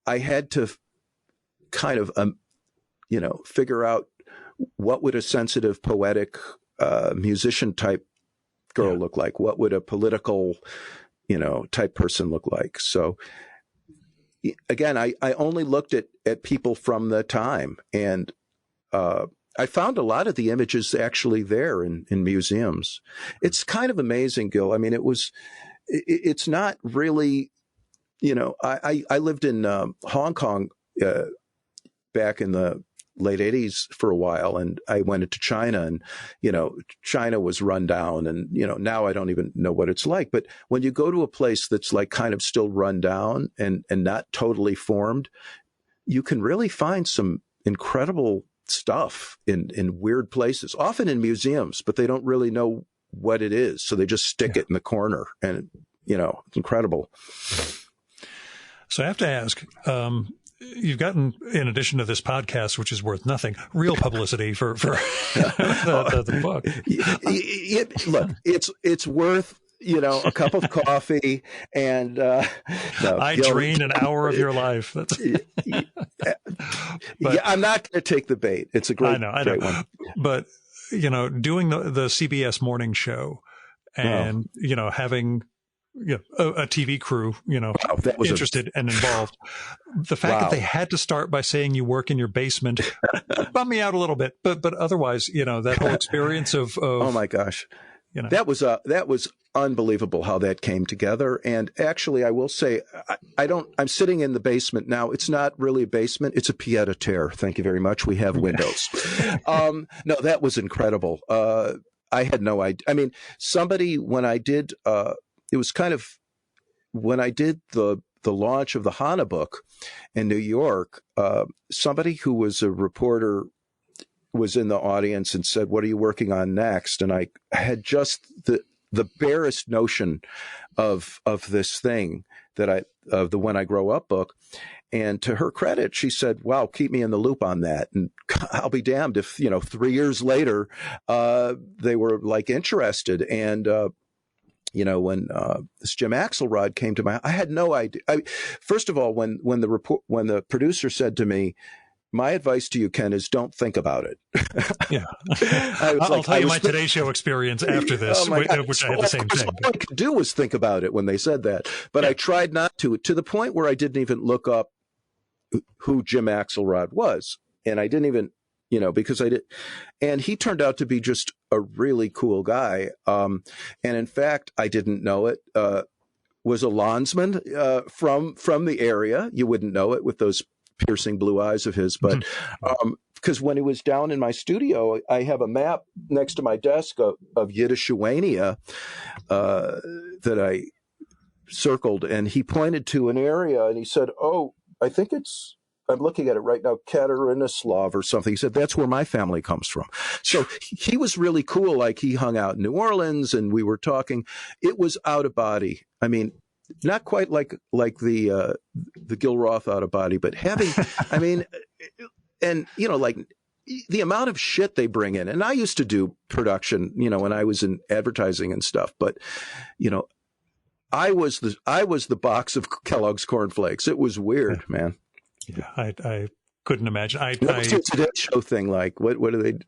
I had to kind of, figure out what would a sensitive, poetic, musician type girl look like? What would a political, type person look like? So again, I only looked at people from the time, and I found a lot of the images actually there in museums. It's kind of amazing, Gil. I mean, it's not really, I lived in Hong Kong back in the late 80s for a while, and I went into China, and, China was run down, and, now I don't even know what it's like. But when you go to a place that's like kind of still run down and not totally formed, you can really find some incredible stuff in weird places, often in museums, but they don't really know what it is. So they just stick it in the corner, and, it's incredible. So I have to ask, you've gotten, in addition to this podcast, which is worth nothing, real publicity for the book. Look, it's worth, a cup of coffee, and I drain an hour of your life. But, I'm not going to take the bait. It's a great one. But doing the CBS morning show and, having a TV crew, that was interested and involved. The fact that they had to start by saying you work in your basement bummed me out a little bit, but otherwise, that whole experience of oh my gosh, that was unbelievable how that came together. And actually, I will say, I'm sitting in the basement now. It's not really a basement. It's a pied a terre. Thank you very much. We have windows. No, that was incredible. I had no idea. I mean, when I did, it was kind of when I did the launch of the Hana book in New York, somebody who was a reporter was in the audience and said, "What are you working on next?" And I had just the barest notion of this thing of the When I Grow Up book. And to her credit, she said, "Wow, keep me in the loop on that." And I'll be damned if, 3 years later, they were like interested. And, when this Jim Axelrod came to I had no idea. First of all, when the producer said to me, "My advice to you, Ken, is don't think about it." Yeah. I'll tell you my Today Show experience after this, which I had the same thing. All I could do was think about it when they said that. But I tried not to the point where I didn't even look up who Jim Axelrod was. And I didn't even, because I did. And he turned out to be just a really cool guy. And in fact, I didn't know it, was a lawnsman from the area. You wouldn't know it with those piercing blue eyes of his. But because when he was down in my studio, I have a map next to my desk of Yiddishuania that I circled. And he pointed to an area and he said, "Oh, I think I'm looking at it right now, Katerinoslav or something." He said, "That's where my family comes from." So he was really cool. Like he hung out in New Orleans and we were talking. It was out of body. I mean, not quite like the Gil Roth out of body, but having, I mean, and, like the amount of shit they bring in. And I used to do production, when I was in advertising and stuff, but, I was the box of Kellogg's cornflakes. It was weird, man. Yeah, I couldn't imagine. What's your Today Show thing like? What do they?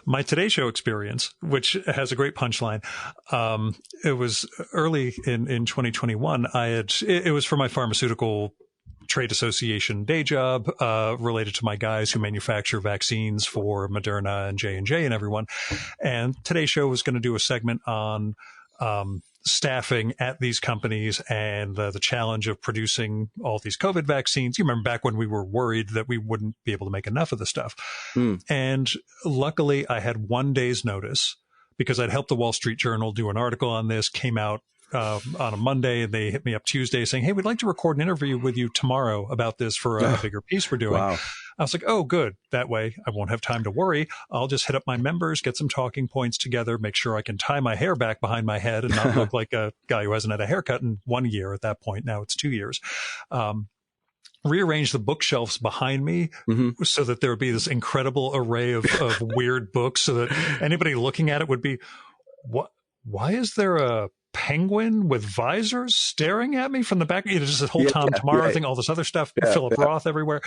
My Today Show experience, which has a great punchline. It was early in 2021. It was for my pharmaceutical trade association day job, related to my guys who manufacture vaccines for Moderna and J&J and everyone. And Today Show was going to do a segment on staffing at these companies and the challenge of producing all these COVID vaccines. You remember back when we were worried that we wouldn't be able to make enough of the stuff. And luckily I had 1 day's notice because I'd helped the Wall Street Journal do an article on this, came out on a Monday, and they hit me up Tuesday saying, "Hey, we'd like to record an interview with you tomorrow about this for a bigger piece we're doing." Wow. I was like, "Oh, good. That way I won't have time to worry. I'll just hit up my members, get some talking points together, make sure I can tie my hair back behind my head and not look like a guy who hasn't had a haircut in 1 year at that point. Now it's 2 years." Rearrange the bookshelves behind me so that there would be this incredible array of weird books so that anybody looking at it would be, why is there a penguin with visors staring at me from the back? Just this whole Tom Tomorrow thing, all this other stuff, Philip Roth everywhere.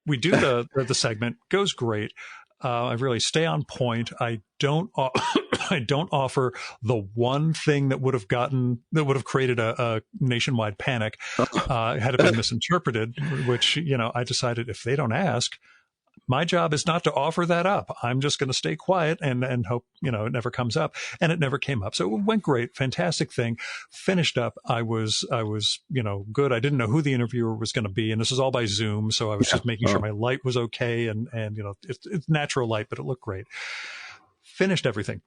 We do the segment, goes great. I really stay on point. I don't offer the one thing that would have created a nationwide panic, had it been misinterpreted, which, I decided if they don't ask, my job is not to offer that up. I'm just going to stay quiet and hope, it never comes up. And it never came up. So it went great. Fantastic thing. Finished up. I was, good. I didn't know who the interviewer was going to be. And this is all by Zoom. So I was just making sure my light was okay. And it's natural light, but it looked great. Finished everything.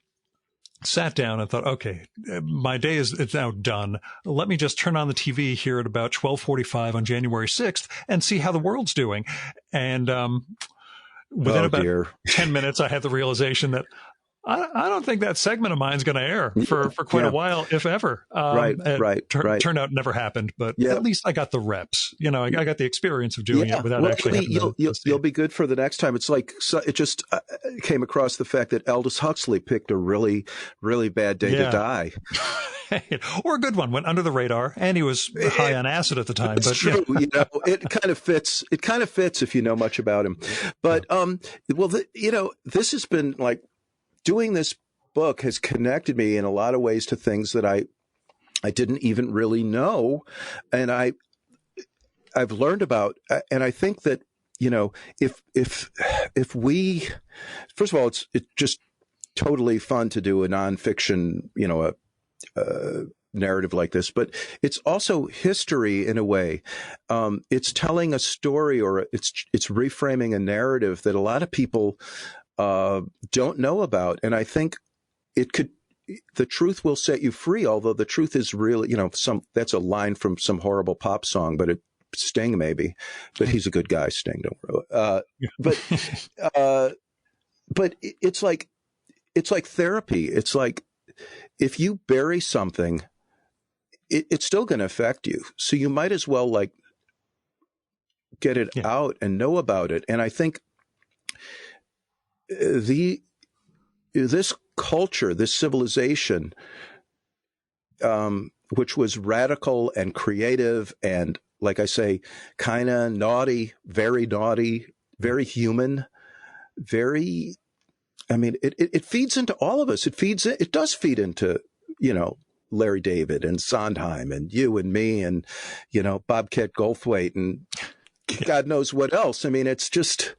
Sat down and thought, okay, my day it's now done. Let me just turn on the TV here at about 12:45 on January 6th and see how the world's doing. And, within about 10 minutes, I had the realization that I don't think that segment of mine is going to air for quite a while, if ever. Right. Turned out it never happened, but at least I got the reps. I got the experience of doing it without actually having you'll be good for the next time. It's like, it just came across the fact that Aldous Huxley picked a really, really bad day to die. Or a good one, went under the radar, and he was high on acid at the time. It's true. It kind of fits. It kind of fits if you know much about him. But, this has been like, doing this book has connected me in a lot of ways to things that I didn't even really know, and I've learned about. And I think that, if we, first of all, it's just totally fun to do a nonfiction, a narrative like this, but it's also history in a way. It's telling a story, or it's reframing a narrative that a lot of people don't know about. And I think the truth will set you free, although the truth is really, that's a line from some horrible pop song, but Sting maybe, but he's a good guy, Sting, don't worry. But it's like therapy. It's like, if you bury something, it's still going to affect you. So you might as well get it out and know about it. And I think this culture, this civilization, which was radical and creative and, like I say, kind of naughty, very human, very, it feeds into all of us. It does feed into, Larry David and Sondheim and you and me and, Bobcat Goldthwait and God knows what else. It's just,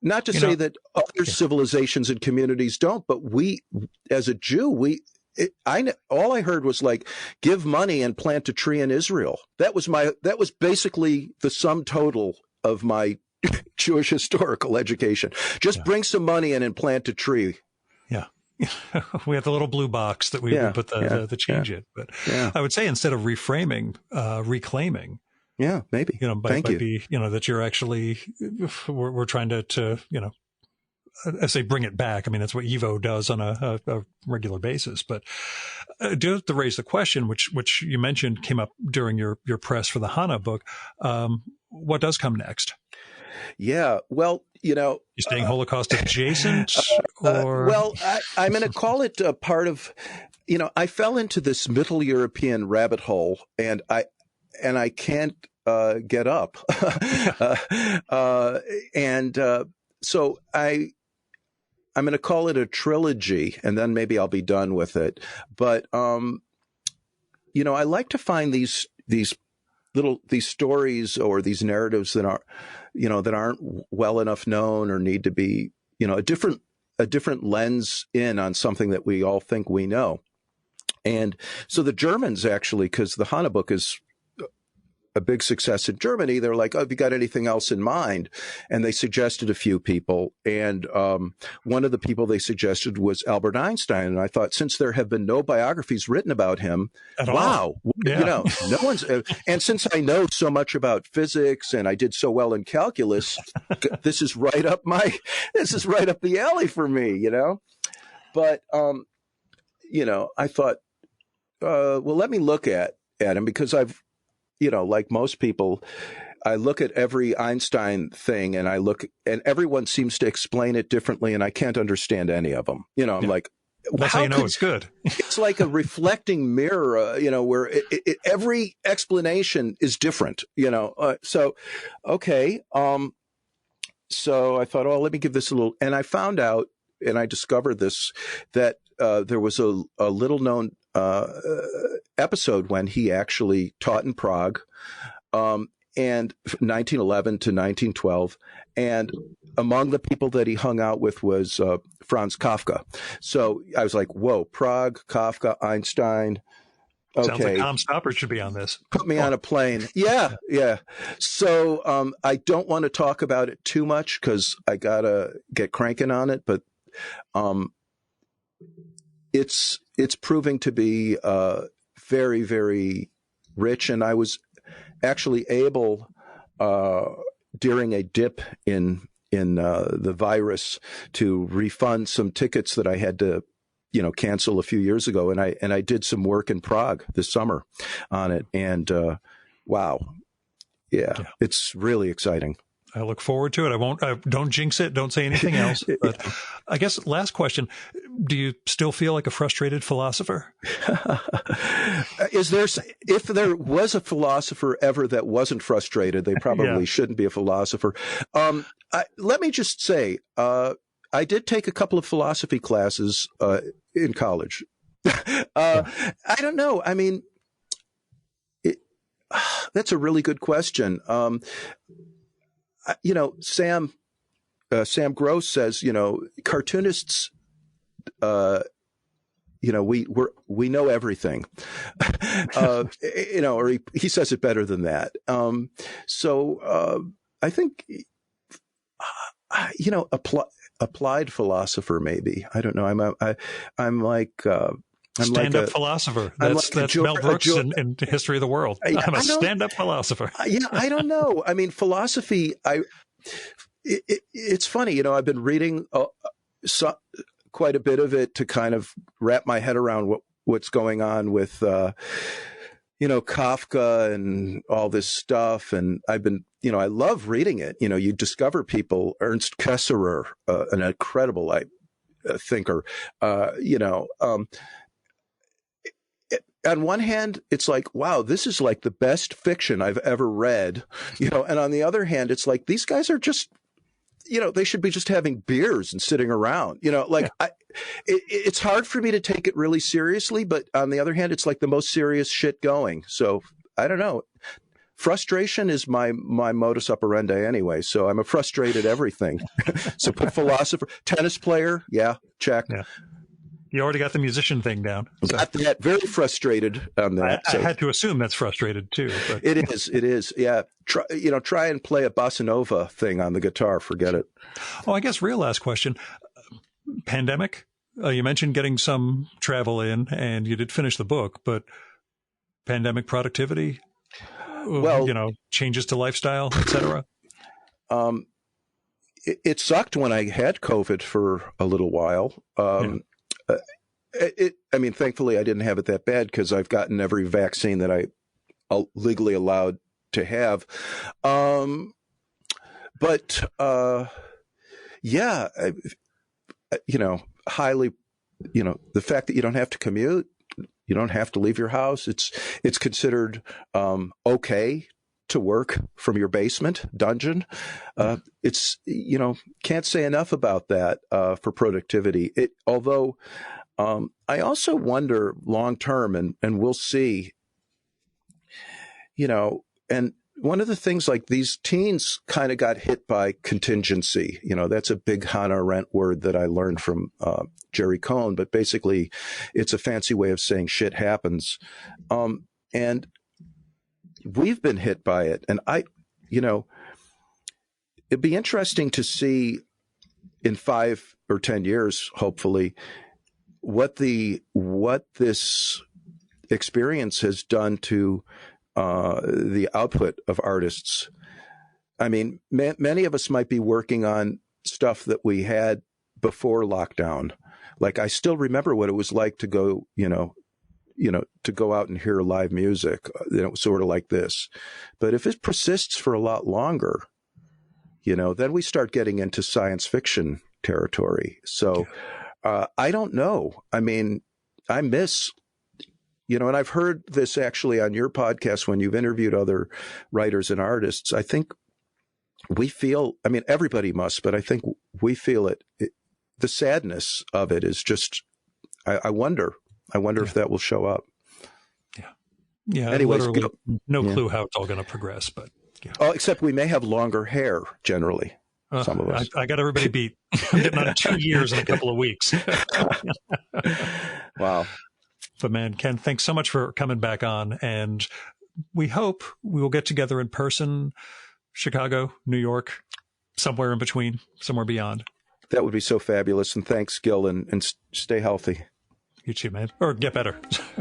not to say that other civilizations and communities don't, but we, as a Jew, all I heard was give money and plant a tree in Israel. That was basically the sum total of my Jewish historical education. Just bring some money in and plant a tree. Yeah. We have the little blue box that we put the change in. But I would say, instead of reframing, reclaiming. Yeah, maybe. Thank you. That you're actually, we're trying to I say bring it back. That's what Evo does on a regular basis. But I do have to raise the question, which you mentioned came up during your press for the Hannah book. What does come next? Yeah, well, you staying Holocaust adjacent, or I'm going to call it a part of. I fell into this Middle European rabbit hole, and I can't get up, so I'm going to call it a trilogy, and then maybe I'll be done with it. But I like to find these stories or these narratives that aren't well enough known, or need to be, a different lens in on something that we all think we know. And so the Germans, actually, because the Hannah book is a big success in Germany, they're like, "Oh, have you got anything else in mind?" And they suggested a few people. And one of the people they suggested was Albert Einstein. And I thought, since there have been no biographies written about him, no one's. And since I know so much about physics and I did so well in calculus, this is right up the alley for me, But I thought, well, let me look at him, because I've, like most people, I look at every Einstein thing and and everyone seems to explain it differently, and I can't understand any of them. I'm like, that's how you know it's good. It's like a reflecting mirror, where every explanation is different, so, okay. So I thought, oh, let me give this a little, and I found out, and I discovered this, that there was a little known episode when he actually taught in Prague, and 1911 to 1912. And among the people that he hung out with was Franz Kafka. So I was like, whoa, Prague, Kafka, Einstein. Okay. Sounds like Tom Stopper should be on this. Put me on a plane. Yeah. So I don't want to talk about it too much, because I got to get cranking on it. But it's proving to be very, very rich. And I was actually able, during a dip in the virus, to refund some tickets that I had to, cancel a few years ago. And I did some work in Prague this summer on it. And wow. Yeah, it's really exciting. I look forward to it. Don't jinx it. Don't say anything else. But I guess last question, do you still feel like a frustrated philosopher? If there was a philosopher ever that wasn't frustrated, they probably shouldn't be a philosopher. Let me just say, I I did take a couple of philosophy classes in college. I don't know. I mean, that's a really good question. Sam Gross says, cartoonists, we know everything, or he says it better than that. I think, applied philosopher, maybe. I don't know. I'm like, stand-up philosher. That's Mel Brooks in History of the World. I'm a stand-up philosopher. I don't know. I mean, philosophy, it's funny, I've been reading quite a bit of it to kind of wrap my head around what's going on with, Kafka and all this stuff. And I've been, I love reading it. You discover people, Ernst Cassirer, an incredible thinker, on one hand, it's like, wow, this is like the best fiction I've ever read, and on the other hand, it's like, these guys are just, they should be just having beers and sitting around, it's hard for me to take it really seriously, but on the other hand, it's like the most serious shit going. So I don't know. Frustration is my modus operandi anyway. So I'm a frustrated everything. So put philosopher, tennis player. Yeah. Check. Yeah. You already got the musician thing down. So. Got that. Very frustrated on that. I had to assume that's frustrated too. But. It is. Yeah. Try and play a bossa nova thing on the guitar. Forget it. Oh, I guess real last question. Pandemic. You mentioned getting some travel in, and you did finish the book, but pandemic productivity, well, changes to lifestyle, etc. It sucked when I had COVID for a little while. Thankfully I didn't have it that bad because I've gotten every vaccine that I legally allowed to have. Highly, the fact that you don't have to commute, you don't have to leave your house. It's considered okay to work from your basement dungeon. It's, can't say enough about that for productivity. Although I also wonder long term, and we'll see, and one of the things, like, these teens kind of got hit by contingency. That's a big Hannah Arendt word that I learned from Jerry Cohn, but basically it's a fancy way of saying shit happens. And we've been hit by it. And it'd be interesting to see in 5 or 10 years, hopefully, what this experience has done to the output of artists. I mean, many of us might be working on stuff that we had before lockdown. Like, I still remember what it was like to go, to go out and hear live music, sort of like this. But if it persists for a lot longer, then we start getting into science fiction territory. So I don't know. I mean, I miss, and I've heard this actually on your podcast when you've interviewed other writers and artists. I think we feel, everybody must, but I think we feel it. The sadness of it is just, I wonder if that will show up. Yeah. Yeah. Anyways, no clue how it's all going to progress, but yeah. Oh, except we may have longer hair generally. Some of us. I got everybody beat. I'm getting on 2 years in a couple of weeks. Wow. But man, Ken, thanks so much for coming back on. And we hope we will get together in person, Chicago, New York, somewhere in between, somewhere beyond. That would be so fabulous. And thanks, Gil, and stay healthy. You too, man. Or get better.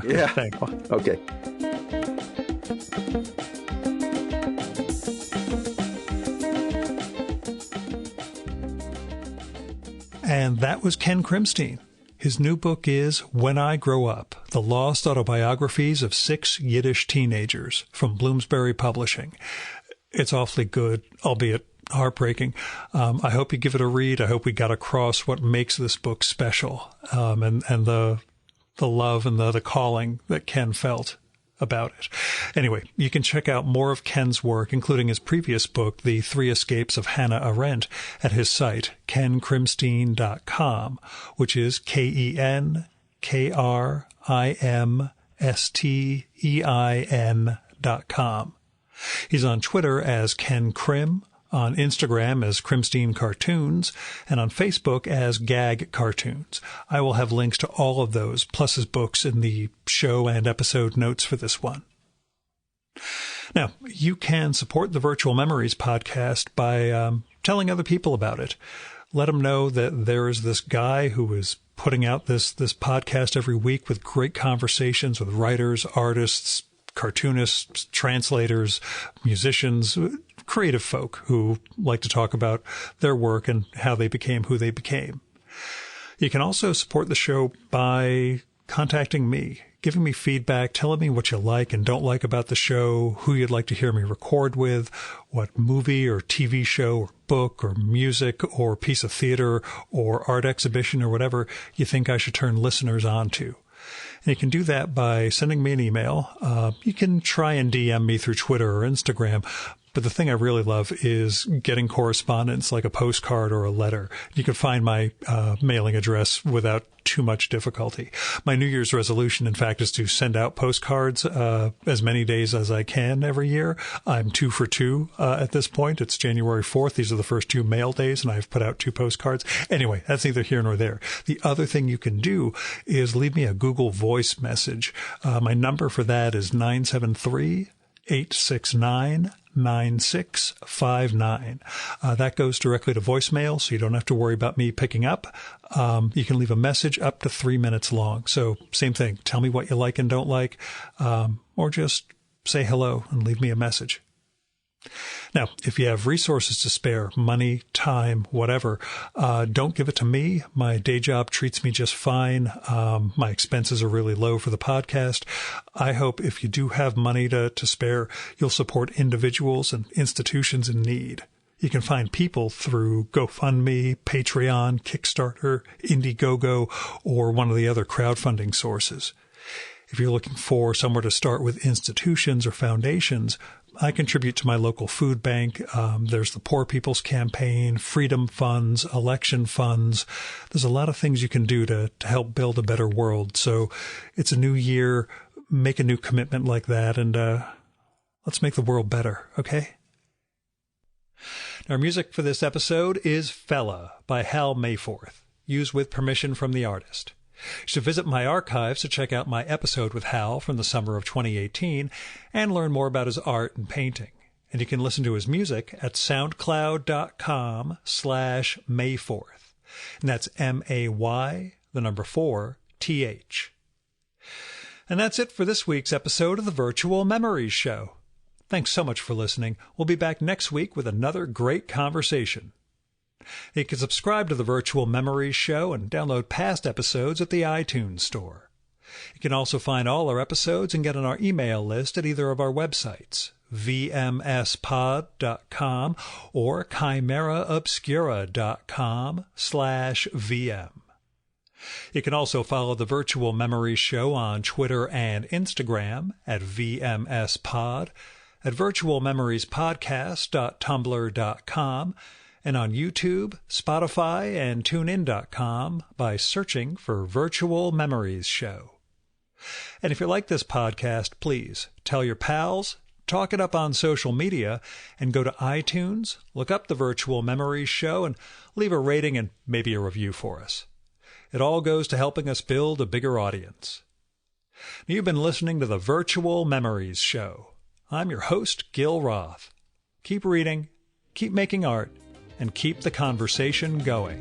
Yeah. Thanks. Okay. And that was Ken Krimstein. His new book is When I Grow Up, The Lost Autobiographies of 6 Yiddish Teenagers, from Bloomsbury Publishing. It's awfully good, albeit heartbreaking. I hope you give it a read. I hope we got across what makes this book special, and the love and the calling that Ken felt about it. Anyway, you can check out more of Ken's work, including his previous book, The Three Escapes of Hannah Arendt, at his site, kenkrimstein.com, which is KENKRIMSTEIN.com. He's on Twitter as Ken Krim, on Instagram as Krimstein Cartoons, and on Facebook as Gag Cartoons. I will have links to all of those, plus his books, in the show and episode notes for this one. Now, you can support the Virtual Memories podcast by telling other people about it. Let them know that there is this guy who is putting out this podcast every week with great conversations with writers, artists, cartoonists, translators, musicians, creative folk who like to talk about their work and how they became who they became. You can also support the show by contacting me, giving me feedback, telling me what you like and don't like about the show, who you'd like to hear me record with, what movie or TV show or book or music or piece of theater or art exhibition or whatever you think I should turn listeners on to. And you can do that by sending me an email. You can try and DM me through Twitter or Instagram. But the thing I really love is getting correspondence like a postcard or a letter. You can find my mailing address without too much difficulty. My New Year's resolution, in fact, is to send out postcards as many days as I can every year. I'm 2 for 2 at this point. It's January 4th. These are the first 2 mail days, and I've put out 2 postcards. Anyway, that's neither here nor there. The other thing you can do is leave me a Google Voice message. My number for that is 973-869-9659. That goes directly to voicemail, so you don't have to worry about me picking up. You can leave a message up to 3 minutes long. So same thing. Tell me what you like and don't like, or just say hello and leave me a message. Now, if you have resources to spare, money, time, whatever, don't give it to me. My day job treats me just fine. My expenses are really low for the podcast. I hope if you do have money to spare, you'll support individuals and institutions in need. You can find people through GoFundMe, Patreon, Kickstarter, Indiegogo, or one of the other crowdfunding sources. If you're looking for somewhere to start with institutions or foundations, I contribute to my local food bank. There's the Poor People's Campaign, Freedom Funds, election funds. There's a lot of things you can do to help build a better world. So it's a new year. Make a new commitment like that, and let's make the world better, okay? Our music for this episode is Fella by Hal Mayforth, used with permission from the artist. You should visit my archives to check out my episode with Hal from the summer of 2018 and learn more about his art and painting. And you can listen to his music at soundcloud.com/Mayforth. And that's MAY4TH. And that's it for this week's episode of the Virtual Memories Show. Thanks so much for listening. We'll be back next week with another great conversation. You can subscribe to the Virtual Memories Show and download past episodes at the iTunes Store. You can also find all our episodes and get on our email list at either of our websites, vmspod.com or chimeraobscura.com/VM. You can also follow the Virtual Memories Show on Twitter and Instagram at vmspod, at virtualmemoriespodcast.tumblr.com, and on YouTube, Spotify, and TuneIn.com by searching for Virtual Memories Show. And if you like this podcast, please tell your pals, talk it up on social media, and go to iTunes, look up the Virtual Memories Show, and leave a rating and maybe a review for us. It all goes to helping us build a bigger audience. You've been listening to the Virtual Memories Show. I'm your host, Gil Roth. Keep reading, keep making art, and keep the conversation going.